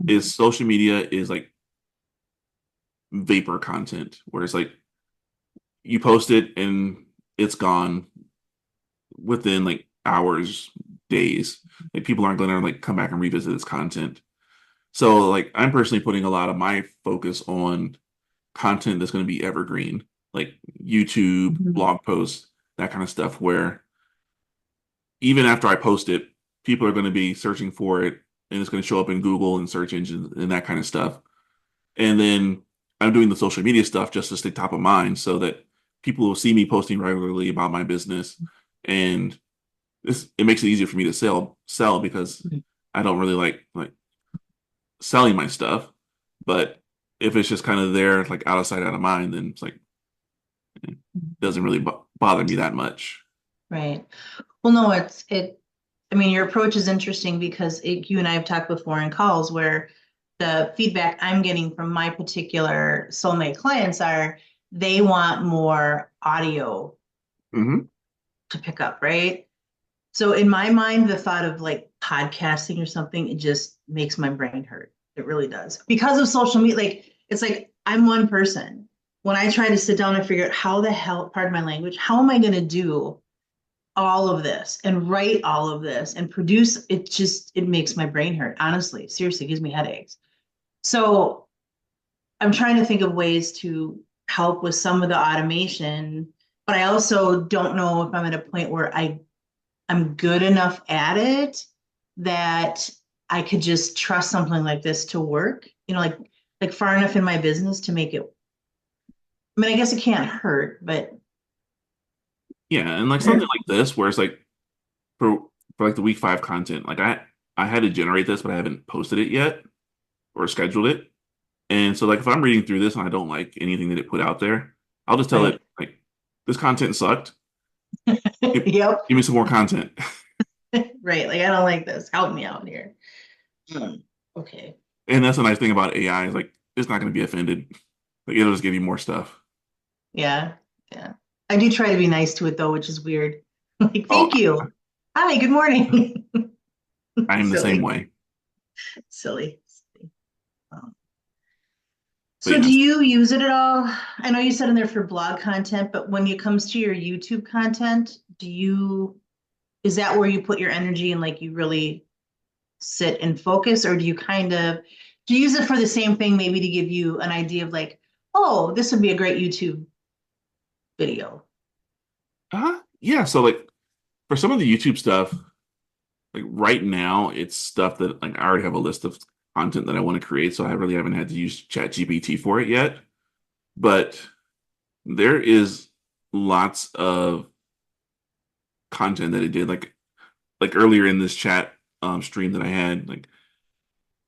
is social media is like vapor content where it's like you post it and it's gone within like hours, days. Like people aren't going to like come back and revisit this content. So like I'm personally putting a lot of my focus on content that's going to be evergreen, like YouTube, Mhm. blog posts, that kind of stuff where even after I post it, people are going to be searching for it and it's going to show up in Google and search engines and that kind of stuff. And then I'm doing the social media stuff just to stay top of mind so that people will see me posting regularly about my business. And it makes it easier for me to sell because I don't really like selling my stuff. But if it's just kind of there, like out of sight, out of mind, then it's like it doesn't really bother me that much. Right. Well, no, I mean, your approach is interesting because you and I have talked before in calls where the feedback I'm getting from my particular soulmate clients are they want more audio Hmm. to pick up, right? So in my mind, the thought of like podcasting or something, it just makes my brain hurt. It really does. Because of social media, like it's like I'm one person. when I try to sit down and figure out how the hell, pardon my language, how am I going to do all of this and write all of this and produce, it makes my brain hurt. Honestly, seriously, it gives me headaches. So I'm trying to think of ways to help with some of the automation, but I also don't know if I'm at a point where I'm good enough at it that I could just trust something like this to work, like far enough in my business to make it. I mean, I guess it can't hurt, but Yeah, and like something like this, where it's like for like the week 5 content, like I had to generate this, but I haven't posted it yet or scheduled it. And so like if I'm reading through this and I don't like anything that it put out there, I'll just tell right. it like this content sucked. Yep. Give me some more content. Right. Like, I don't like this. Help me out here. Okay. And that's the nice thing about AI is like it's not going to be offended. Like it'll just give you more stuff. Yeah. Yeah. I do try to be nice to it though, which is weird. Like, Oh, thank you. Hi, good morning. I am the same Silly, way. silly. Um, But So do yes, you use it at all? I know you said in there for blog content, but when it comes to your YouTube content, is that where you put your energy and like you really sit and focus, or do you use it for the same thing, maybe to give you an idea of like, oh, this would be a great YouTube video? yeah. So like for some of the YouTube stuff, like right now, it's stuff that like I already have a list of content that I want to create, so I really haven't had to use ChatGPT for it yet. But there is lots of content that it did. Like earlier in this chat stream that I had, like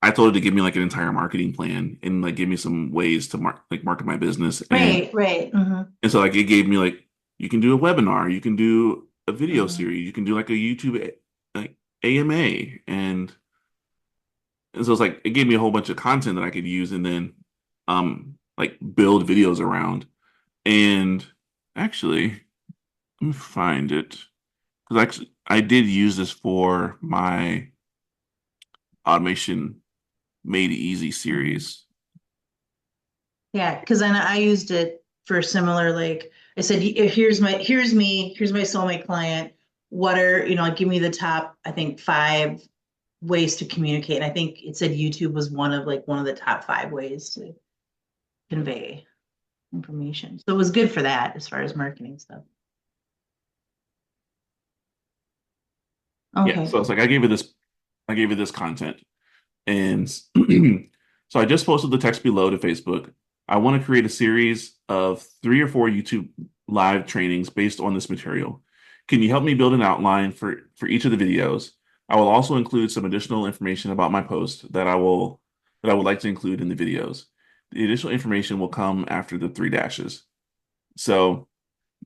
I told it to give me like an entire marketing plan and like give me some ways to market my business. Right, right. And so like it gave me like you can do a webinar, you can do a video Hmm. series, you can do like a YouTube like AMA and so it's like it gave me a whole bunch of content that I could use and then like build videos around. And actually, let me find it because actually I did use this for my automation made easy series. Yeah, because I used it for similar, like I said, here's me, here's my soulmate client. What are, like, give me the top, I think, 5 ways to communicate. And I think it said YouTube was one of the top 5 ways to convey information. So it was good for that as far as marketing stuff. Yeah, Okay. so it's like I gave it this content. And so I just posted the text below to Facebook. I want to create a series of 3 or 4 YouTube live trainings based on this material. Can you help me build an outline for each of the videos? I will also include some additional information about my post that I would like to include in the videos. The additional information will come after the 3 dashes. So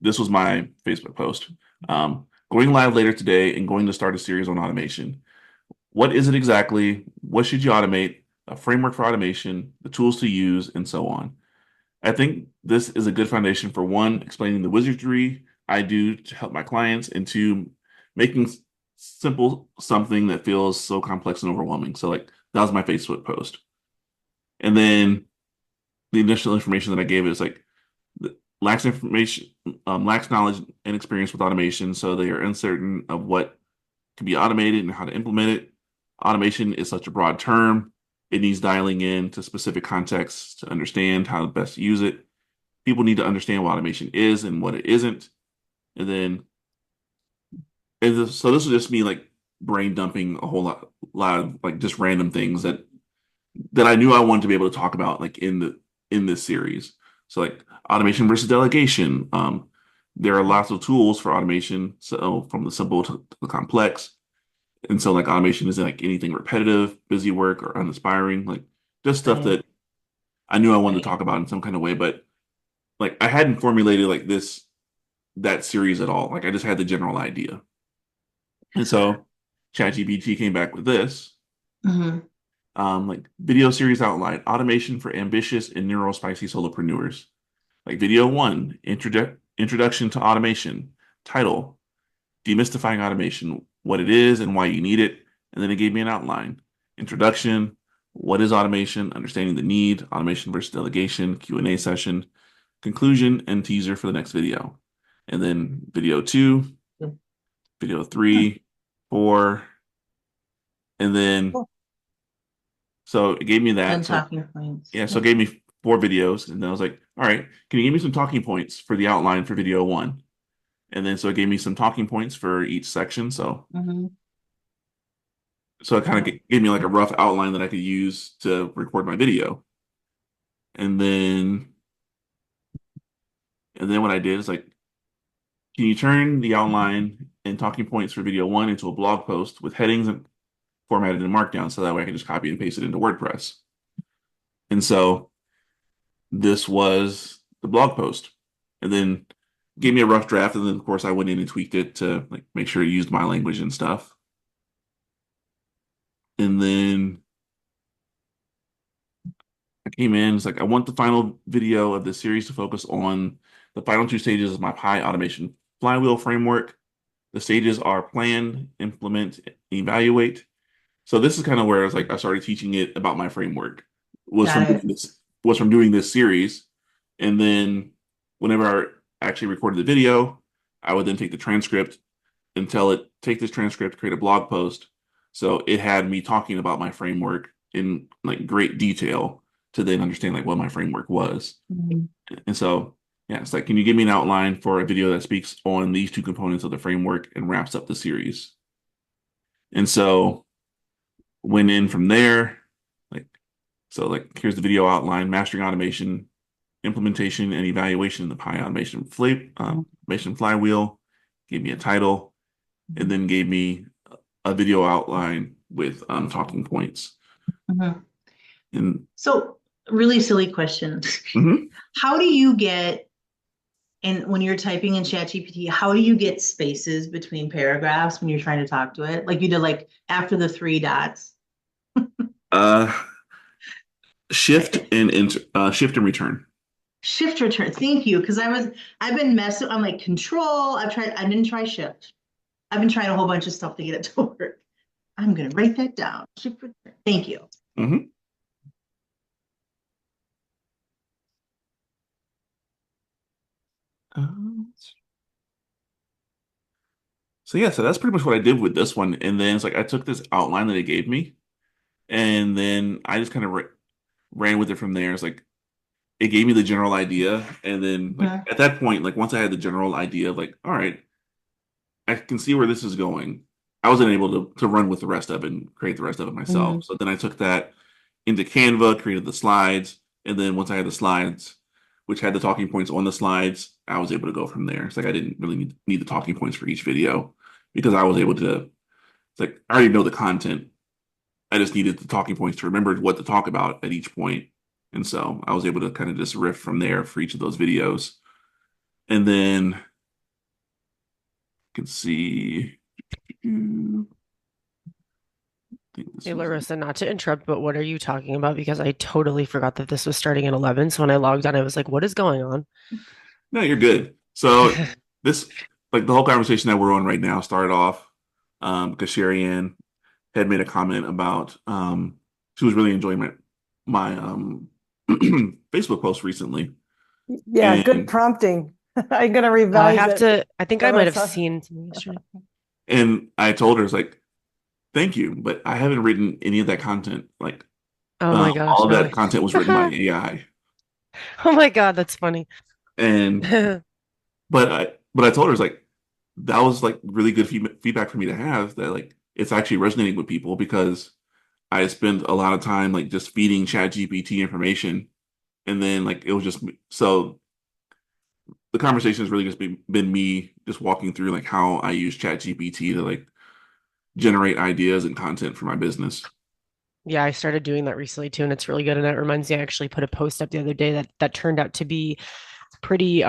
this was my Facebook post. Going live later today and going to start a series on automation. What is it exactly? What should you automate? A framework for automation, the tools to use, and so on. I think this is a good foundation for one, explaining the wizardry I do to help my clients, and two, making simple something that feels so complex and overwhelming. So, like, that was my Facebook post. And then the initial information that I gave is like, lacks information, lacks knowledge and experience with automation, so they are uncertain of what can be automated and how to implement it. Automation is such a broad term. It needs dialing in to specific contexts to understand how to best use it. People need to understand what automation is and what it isn't. And then, so this was just me like brain dumping a whole lot of like just random things that I knew I wanted to be able to talk about like in this series. So like automation versus delegation. There are lots of tools for automation, so from the simple to the complex. And so like automation isn't like anything repetitive, busy work, or uninspiring, like just stuff Right, that I knew I wanted to right. talk about in some kind of way, but like I hadn't formulated like that series at all. Like I just had the general idea. And so ChatGPT came back with this. Hmm. Like video series outline, automation for ambitious and neurospicy solopreneurs. Like video one, introduction to automation. Title, demystifying automation, what it is and why you need it. And then it gave me an outline. Introduction, what is automation, understanding the need, automation versus delegation, Q&A session, conclusion and teaser for the next video. And then video 2, video 3, 4, and then so it gave me that. And So talking points. yeah, so it gave me 4 videos, and then I was like, all right, can you give me some talking points for the outline for video 1? And then so it gave me some talking points for each section. So Mhm. so it kind of gave me like a rough outline that I could use to record my video. And then what I did is like, can you turn the outline and talking points for video 1 into a blog post with headings and formatted in Markdown so that way I can just copy and paste it into WordPress. And so this was the blog post. And then gave me a rough draft, and then of course I went in and tweaked it to like make sure it used my language and stuff. And then I came in, it's like I want the final video of the series to focus on the final 2 stages of my Pi automation flywheel framework. The stages are plan, implement, evaluate. So this is kind of where it's like I started teaching it about my framework. Was from Got it. doing this was from doing this series. And then whenever I actually recorded the video, I would then take the transcript and tell it, take this transcript, create a blog post. So it had me talking about my framework in like great detail to then understand like what my framework was. Mhm. And so, yeah, it's like, can you give me an outline for a video that speaks on these 2 components of the framework and wraps up the series? And so went in from there, like, so like, here's the video outline, mastering automation, implementation and evaluation in the Pi automation flywheel, gave me a title, and then gave me a video outline with talking points. Mhm. And So, really silly question. mhm. How do you get, and when you're typing in ChatGPT, how do you get spaces between paragraphs when you're trying to talk to it? Like you did, like after the 3 dots. uh, shift and return. Shift return. Thank you. Because I've been messing, I'm like control. I didn't try shift. I've been trying a whole bunch of stuff to get it to work. I'm gonna write that down. Shift return. Thank you. Mhm. So yeah, so that's pretty much what I did with this one. And then it's like I took this outline that it gave me, and then I just kind of ran with it from there. It's like it gave me the general idea, and then like Mhm. at that point, like once I had the general idea, like all right, I can see where this is going. I wasn't able to run with the rest of it and create the rest of it Mhm. myself. So then I took that into Canva, created the slides, and then once I had the slides, which had the talking points on the slides, I was able to go from there. It's like I didn't really need the talking points for each video because I was able to. It's like I already know the content. I just needed the talking points to remember what to talk about at each point. And so I was able to kind of just riff from there for each of those videos. And then you can see. I think this Hey, was it. LaRosa, not to interrupt, but what are you talking about? Because I totally forgot that this was starting at 11. So when I logged on, I was like, what is going on? No, you're good. So this, like the whole conversation that we're on right now started off because Sherry Ann had made a comment about she was really enjoying my Facebook post recently. Yeah, good And prompting. I'm gonna I revise have it. to, I think I might have LaRosa. seen something yesterday. and I told her, it's like, thank you, but I haven't written any of that content. Like Oh my all gosh, of that really? content was written by AI. Oh my God, that's funny. And but I told her, it's like that was like really good feedback for me to have that like it's actually resonating with people because I spent a lot of time like just feeding ChatGPT information, and then like it was just so the conversation has really just been me just walking through like how I use ChatGPT to like generate ideas and content for my business. Yeah, I started doing that recently too, and it's really good. And that reminds me, I actually put a post up the other day that turned out to be pretty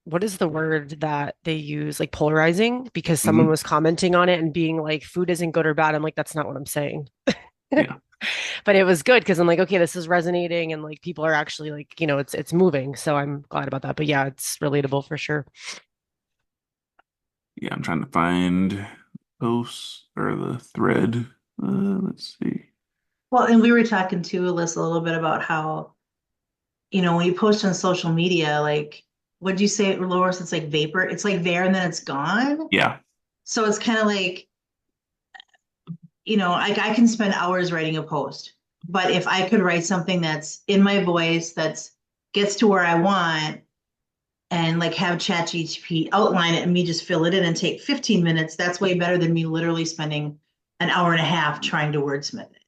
what is the word that they use? Like polarizing, because someone Hmm. was commenting on it and being like, food isn't good or bad. I'm like, that's not what I'm saying. Yeah, But it was good because I'm like, okay, this is resonating and like people are actually like, it's moving. So I'm glad about that. But yeah, it's relatable for sure. yeah. I'm trying to find posts or the thread. Let's see. Well, and we were talking to Alyssa a little bit about how when you post on social media, like, what'd you say, Loris? It's like vapor. It's like there and then it's gone. Yeah. So it's kind of like, like I can spend hours writing a post, but if I could write something that's in my voice, that's gets to where I want, and like have ChatGPT outline it and me just fill it in and take 15 minutes, that's way better than me literally spending an hour and a half trying to wordsmith it,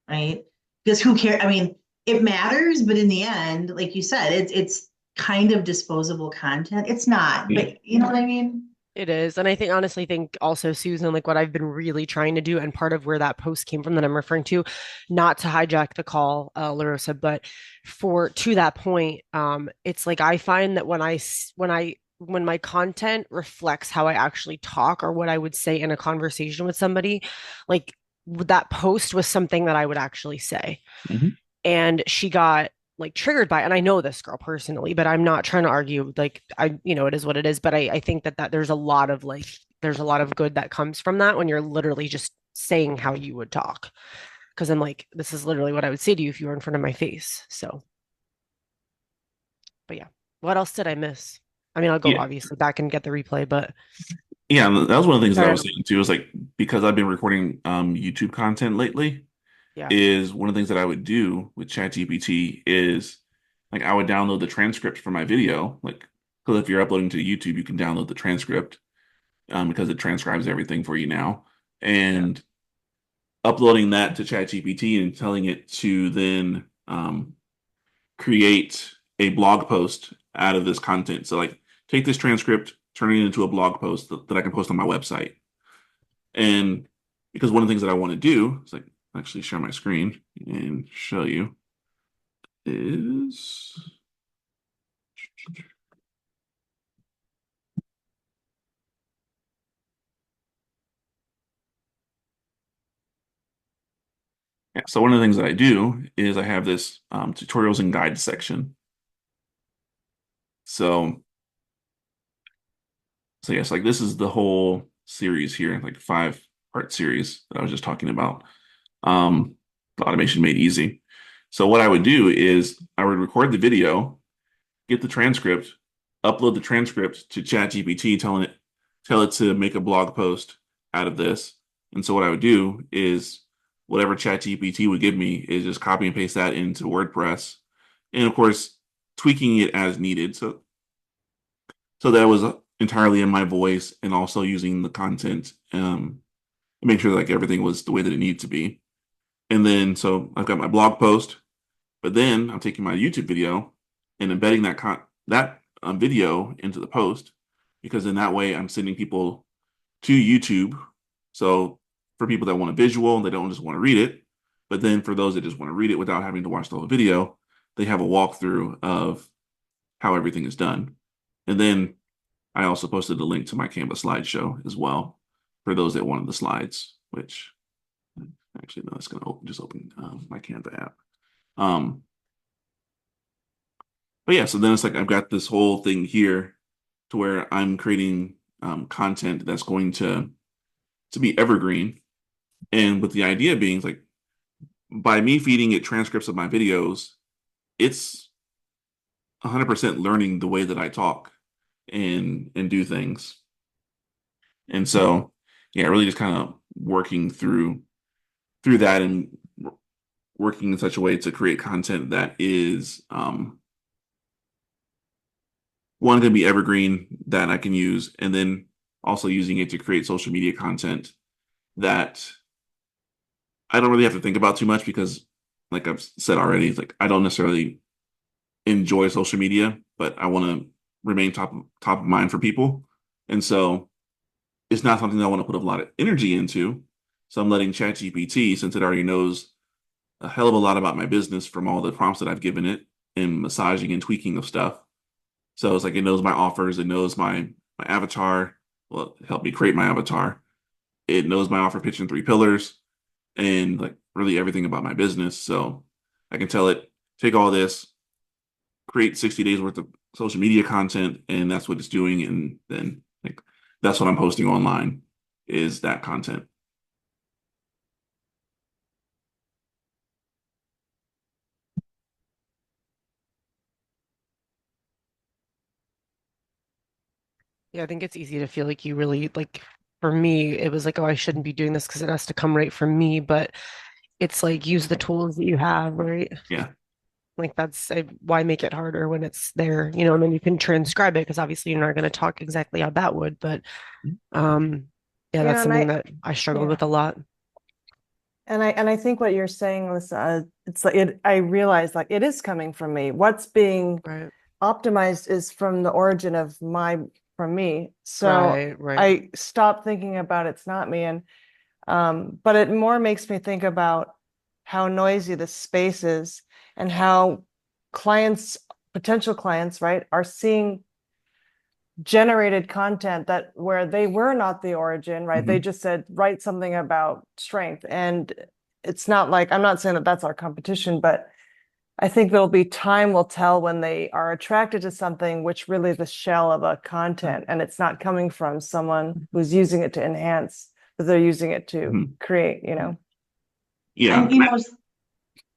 right? Because who cares? I mean, it matters, but in the end, like you said, it's kind of disposable content. It's not, Yeah. but you know what I mean? It is. And I think honestly think also, Susan, like what I've been really trying to do, and part of where that post came from that I'm referring to, not to hijack the call, LaRosa, but for to that point, it's like I find that when my content reflects how I actually talk or what I would say in a conversation with somebody, like that post was something that I would actually say. Mhm. And she got like triggered by it. And I know this girl personally, but I'm not trying to argue. Like it is what it is. But I think that there's a lot of there's a lot of good that comes from that when you're literally just saying how you would talk. Because I'm like, this is literally what I would say to you if you were in front of my face. So, but yeah, what else did I miss? I mean, I'll go Yeah. obviously back and get the replay, but Yeah, and that was one of the things that I sorry, was saying too, is like because I've been recording YouTube content lately, yeah, is one of the things that I would do with ChatGPT is like I would download the transcript for my video, like because if you're uploading to YouTube, you can download the transcript because it transcribes everything for you now, yeah, and uploading that to ChatGPT and telling it to then create a blog post out of this content. So like take this transcript, turn it into a blog post that I can post on my website. And because one of the things that I want to do is like actually share my screen and show you is yeah, so one of the things that I do is I have this tutorials and guides section. So yes, like this is the whole series here, like 5-part series that I was just talking about. The automation made easy. So what I would do is I would record the video, get the transcript, upload the transcript to ChatGPT, tell it to make a blog post out of this. And so what I would do is whatever ChatGPT would give me is just copy and paste that into WordPress, and of course tweaking it as needed. So that was entirely in my voice, and also using the content to make sure like everything was the way that it needed to be. And then so I've got my blog post, but then I'm taking my YouTube video and embedding that video into the post, because in that way I'm sending people to YouTube. So for people that want a visual, they don't just want to read it, but then for those that just want to read it without having to watch the whole video, they have a walkthrough of how everything is done. And then I also posted a link to my Canva slideshow as well for those that wanted the slides, which actually no, it's going to just open my Canva app. But yeah, so then it's like I've got this whole thing here to where I'm creating content that's going to be evergreen, and with the idea being like by me feeding it transcripts of my videos, it's 100% learning the way that I talk and do things. And so yeah, really just kind of working through that and working in such a way to create content that is one going to be evergreen that I can use, and then also using it to create social media content that I don't really have to think about too much, because like I've said already, it's like I don't necessarily enjoy social media, but I want to remain top of mind for people. And so it's not something that I want to put a lot of energy into. So I'm letting ChatGPT, since it already knows a hell of a lot about my business from all the prompts that I've given it and massaging and tweaking of stuff. So it's like it knows my offers, it knows my avatar. Well, it helped me create my avatar. It knows my offer pitch in 3 pillars and like really everything about my business. So I can tell it, take all this, create 60 days worth of social media content, and that's what it's doing. And then like that's what I'm posting online is that content. Yeah, I think it's easy to feel like you really like, for me, it was like, oh, I shouldn't be doing this because it has to come right from me. But it's like use the tools that you have, right? Yeah. Like why make it harder when it's there, and then you can transcribe it because obviously you're not going to talk exactly how that would, but yeah, that's And something that I struggled yeah. with a lot. And I think what you're saying was, it's like I realize like it is coming from me. What's being Right. optimized is from the origin of from me. So Right. I stopped thinking about it's not me. And but it more makes me think about how noisy the space is and how potential clients, right, are seeing generated content that where they were not the origin, right? They just said, write something about strength. And it's not like, I'm not saying that that's our competition, but I think there'll be time will tell when they are attracted to something which really is the shell of a content and it's not coming from someone who's using it to enhance, but they're using it to Mhm. create, Yeah. And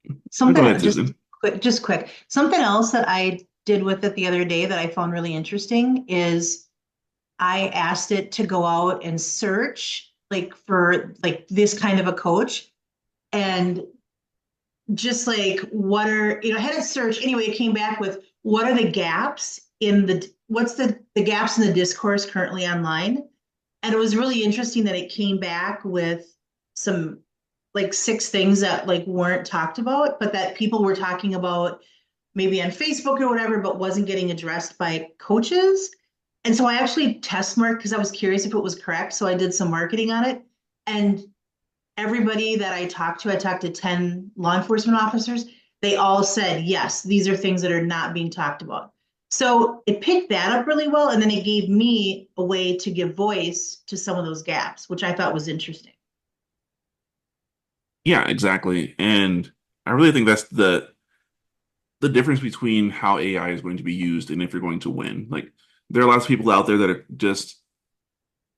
Go something ahead, Susan. just quick, something else that I did with it the other day that I found really interesting is I asked it to go out and search like for like this kind of a coach and just like I had a search anyway. It came back with what are the gaps in what's the gaps in the discourse currently online. And it was really interesting that it came back with some like 6 things that like weren't talked about, but that people were talking about maybe on Facebook or whatever, but wasn't getting addressed by coaches. And so I actually test marked because I was curious if it was correct. So I did some marketing on it. And everybody that I talked to 10 law enforcement officers, they all said, yes, these are things that are not being talked about. So it picked that up really well. And then it gave me a way to give voice to some of those gaps, which I thought was interesting. Yeah, exactly. And I really think that's the difference between how AI is going to be used and if you're going to win. Like there are lots of people out there that are just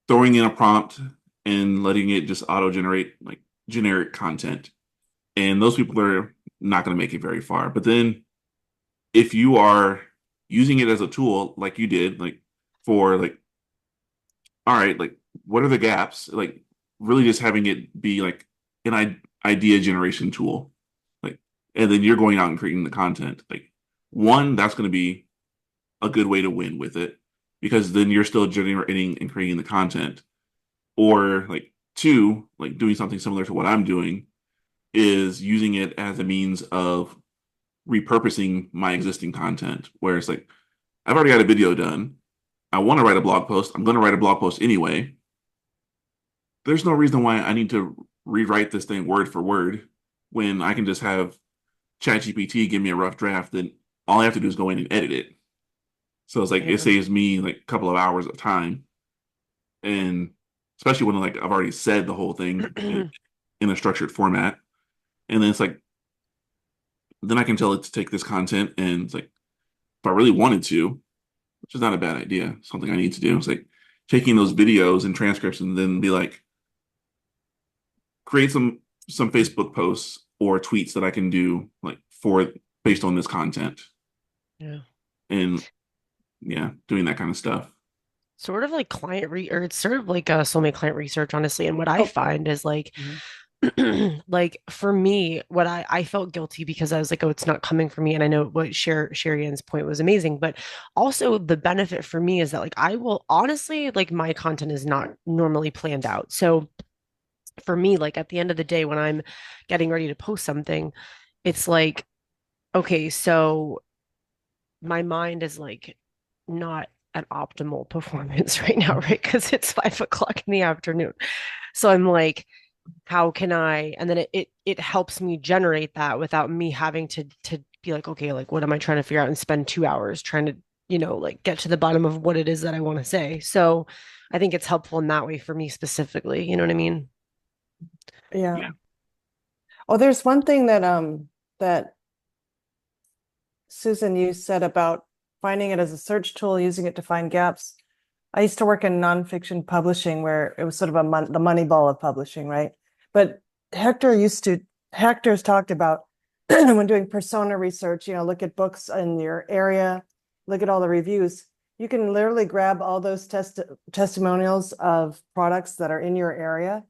throwing in a prompt and letting it just auto generate like generic content. And those people are not going to make it very far. But then if you are using it as a tool like you did, like for like, all right, like what are the gaps? Like really just having it be like an idea generation tool. Like, and then you're going out and creating the content. Like one, that's going to be a good way to win with it because then you're still generating and creating the content. Or like two, like doing something similar to what I'm doing is using it as a means of repurposing my existing content. Where it's like, I've already got a video done. I want to write a blog post. I'm going to write a blog post anyway. There's no reason why I need to rewrite this thing word for word when I can just have ChatGPT give me a rough draft. Then all I have to do is go in and edit it. So it's like it Yeah. saves me like a couple of hours of time, and especially when like I've already said the whole thing in a structured format, and then it's like then I can tell it to take this content and it's like if I really wanted to, which is not a bad idea, something I need to do. It's like taking those videos and transcripts and then be like create some Facebook posts or tweets that I can do like for based on this content Yeah. and yeah, doing that kind of stuff. Sort of like or it's sort of like a soulmate client research, honestly. And what I Oh, find is like, mhm. like for me, what I felt guilty because I was like, oh, it's not coming from me. And I know what Sherry Ann's point was amazing, but also the benefit for me is that like I will honestly like my content is not normally planned out. So for me, like at the end of the day, when I'm getting ready to post something, it's like, okay, so my mind is like not at optimal performance right now, right? Because it's 5 o'clock in the afternoon. So I'm like, how can I? And then it helps me generate that without me having to be like, okay, like what am I trying to figure out and spend 2 hours trying to, like get to the bottom of what it is that I want to say. So I think it's helpful in that way for me specifically. You know what I mean? Yeah. Oh, there's one thing that Susan, you said about finding it as a search tool, using it to find gaps. I used to work in nonfiction publishing where it was sort of the money ball of publishing, right? But Hector's talked about when doing persona research, look at books in your area, look at all the reviews. You can literally grab all those testimonials of products that are in your area,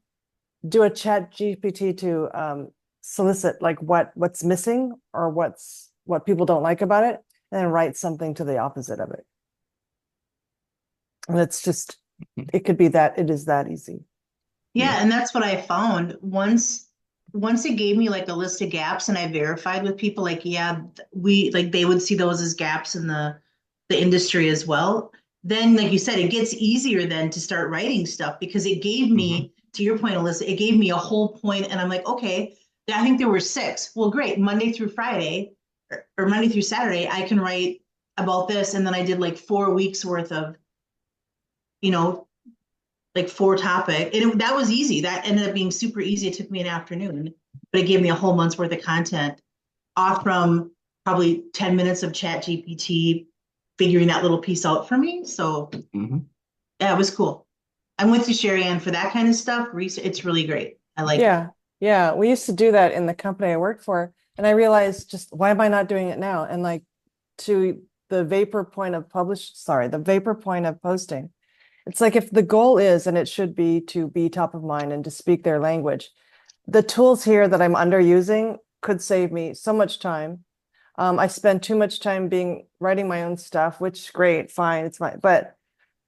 do a ChatGPT to solicit like what's missing or what people don't like about it, and then write something to the opposite of it. And it's just, it could be that, it is that easy. Yeah, and that's what I found. Once it gave me like a list of gaps and I verified with people like, yeah, we like they would see those as gaps in the industry as well. Then, like you said, it gets easier then to start writing stuff because it gave me, to your point, Alyssa, it gave me a whole point, and I'm like, okay, I think there were 6. Well, great, Monday through Friday or Monday through Saturday, I can write about this, and then I did like 4 weeks worth of, you know, like 4 topic, and that was easy. That ended up being super easy. It took me an afternoon, but it gave me a whole month's worth of content off from probably 10 minutes of ChatGPT figuring that little piece out for me. So yeah, it was cool. I'm with you, Sherry Ann, for that kind of stuff. It's really great. I like it. Yeah. We used to do that in the company I worked for, and I realized just why am I not doing it now? And like to the vapor point of posting. It's like if the goal is, and it should be to be top of mind and to speak their language, the tools here that I'm underusing could save me so much time. I spend too much time writing my own stuff, which great, fine, it's fine. But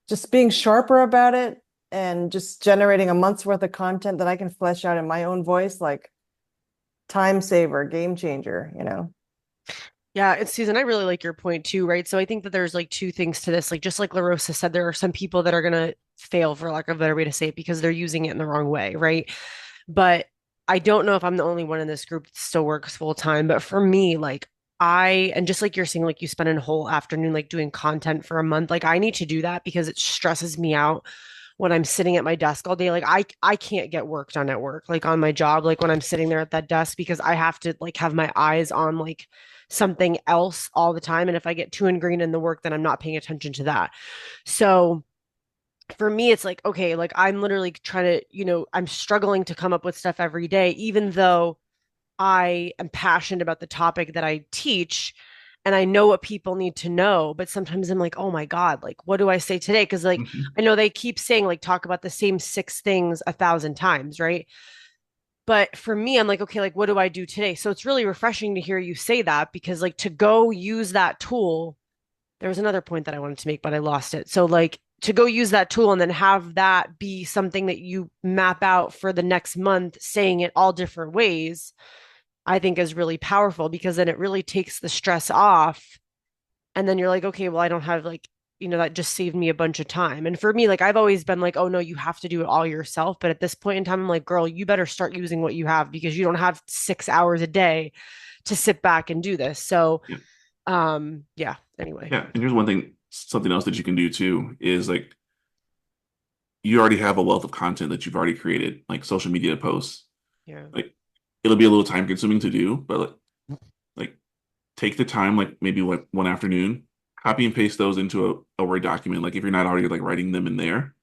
just being sharper about it and just generating a month's worth of content that I can flesh out in my own voice, like time saver, game changer, you know? Yeah, it's Susan, I really like your point too, right? So I think that there's like 2 things to this. Like just like LaRosa said, there are some people that are gonna fail, for lack of a better way to say it, because they're using it in the wrong way, right? But I don't know if I'm the only one in this group that still works full time. But for me, like and just like you're saying, like you spend a whole afternoon like doing content for a month, like I need to do that because it stresses me out when I'm sitting at my desk all day. Like I can't get work done at work, like on my job, like when I'm sitting there at that desk, because I have to like have my eyes on like something else all the time. And if I get too ingrained in the work, then I'm not paying attention to that. So for me, it's like, okay, like I'm literally trying to, I'm struggling to come up with stuff every day, even though I am passionate about the topic that I teach and I know what people need to know. But sometimes I'm like, oh my God, like, what do I say today? Because, like, I know they keep saying, like, talk about the same 6 things 1,000 times, right? But for me, I'm like, okay, like, what do I do today? So it's really refreshing to hear you say that because, like, to go use that tool, there was another point that I wanted to make, but I lost it. So, like, to go use that tool and then have that be something that you map out for the next month, saying it all different ways, I think is really powerful because then it really takes the stress off. And then you're like, okay, well, I don't have like, that just saved me a bunch of time. And for me, like, I've always been like, oh no, you have to do it all yourself. But at this point in time, I'm like, girl, you better start using what you have because you don't have 6 hours a day to sit back and do this. So, anyway. Yeah. And here's one thing, something else that you can do too is like, you already have a wealth of content that you've already created, like social media posts. Yeah. Like, it'll be a little time consuming to do, but like take the time, like maybe like one afternoon, copy and paste those into a Word document. Like if you're not already like writing them in there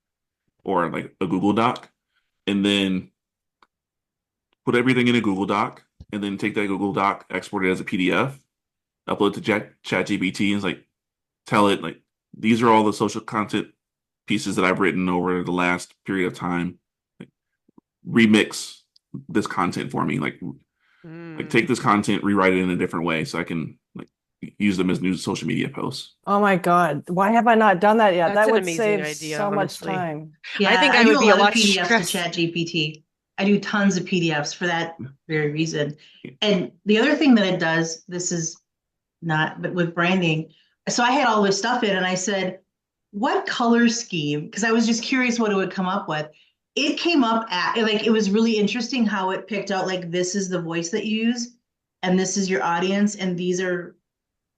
or like a Google Doc, and then put everything in a Google Doc and then take that Google Doc, export it as a PDF, upload to ChatGPT and it's like, tell it like, these are all the social content pieces that I've written over the last period of time. Like, remix this content for me. Like take this content, rewrite it in a different way so I can like use them as new social media posts. Oh my God. Why have I not done that yet? That's That an would amazing save idea, so much honestly. time. Yeah, I think I do would a be a lot of lot PDFs stressed. to ChatGPT. I do tons of PDFs for that very reason. And the other thing that it does, this is not, but with branding. So I had all this stuff in and I said, what color scheme? Because I was just curious what it would come up with. It came up like, it was really interesting how it picked out, like, this is the voice that you use and this is your audience. And these are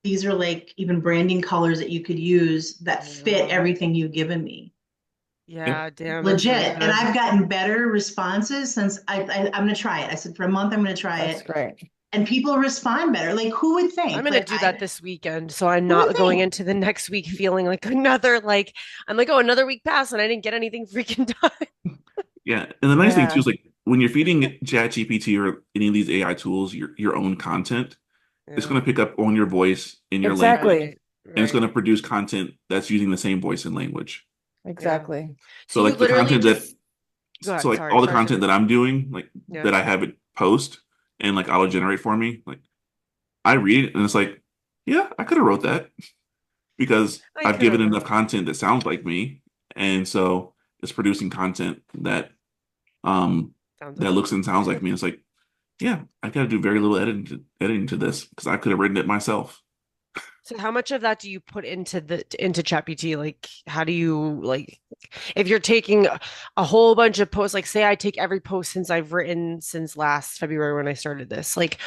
like even branding colors that you could use that fit everything you've given me. Yeah, damn. Legit. Really and I've gotten better responses since I'm going to try it. I said for a month, I'm going to try That's it. great. And people respond better. Like, who would think? I'm going to do that this weekend. So I'm Who not would going think? into the next week feeling like I'm like, oh, another week passed and I didn't get anything freaking done. Yeah. And the nice thing too Yeah. is like when you're feeding ChatGPT or any of these AI tools your own content, it's going to pick up on your voice in your language. Exactly. and it's Right. going to produce content that's using the same voice and language. Exactly. So you like the literally content just that, go ahead. so like Sorry, all the sorry, content sorry. that I'm doing, like Yeah. that I have it post and like auto generate for me, like I read it and it's like, yeah, I could have wrote that because I I've could given have enough wrote. content that sounds like me, and so it's producing content that um Sounds that like looks you. and sounds like me. It's like, yeah, I got to do very little editing to this because I could have written it myself. So how much of that do you put into ChatGPT? Like, how do you like if you're taking a whole bunch of posts, like say I take every post since I've written since last February when I started this, like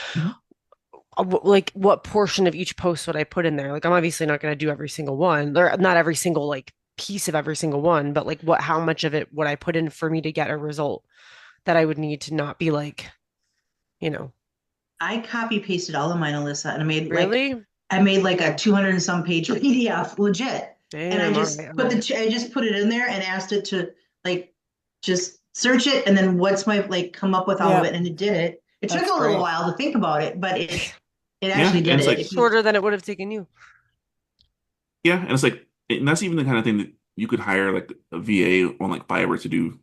what portion of each post would I put in there? Like I'm obviously not going to do every single one. Or not every single like piece of every single one, but like how much of it would I put in for me to get a result that I would need to not be like, you know, I copy pasted all of mine, Alyssa, and really? I made like a 200 and some page PDF, legit. And Damn, all right, all right. I just put it in there and asked it to like just search it, and then what's my like come up with all of Yeah, it, and it did it. It took that's a little great. while to think about it, but it Yeah, actually and did it's it. like, If you Shorter than it would have taken you. yeah, and it's like, and that's even the kind of thing that you could hire like a VA on like Fiverr to do,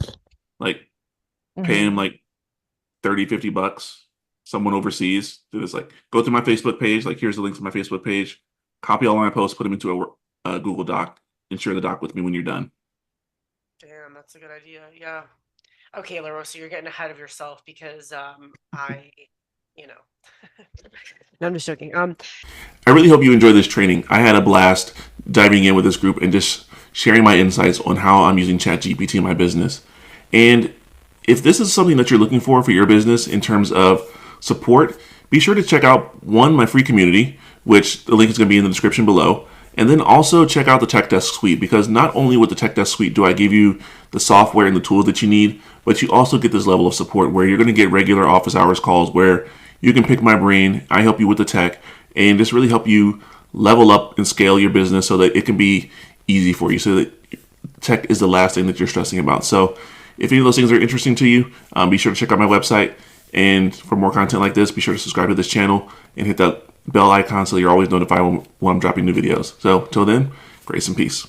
like pay Mhm. him like 30, $50, someone overseas to just like go to my Facebook page, like here's the link to my Facebook page, copy all my posts, put them into a Google Doc, and share the doc with me when you're done. Damn, that's a good idea. Yeah. Okay, LaRosa, you're getting ahead of yourself because you know. No, I'm just joking. I really hope you enjoy this training. I had a blast diving in with this group and just sharing my insights on how I'm using ChatGPT in my business. And if this is something that you're looking for your business in terms of support, be sure to check out my free community, which the link is going to be in the description below. And then also check out the Tech Desk Suite, because not only with the Tech Desk Suite do I give you the software and the tools that you need, but you also get this level of support where you're going to get regular office hours calls where you can pick my brain, I help you with the tech, and just really help you level up and scale your business so that it can be easy for you, so that tech is the last thing that you're stressing about. So if any of those things are interesting to you, be sure to check out my website. And for more content like this, be sure to subscribe to this channel and hit that bell icon so you're always notified when I'm dropping new videos. So till then, grace and peace.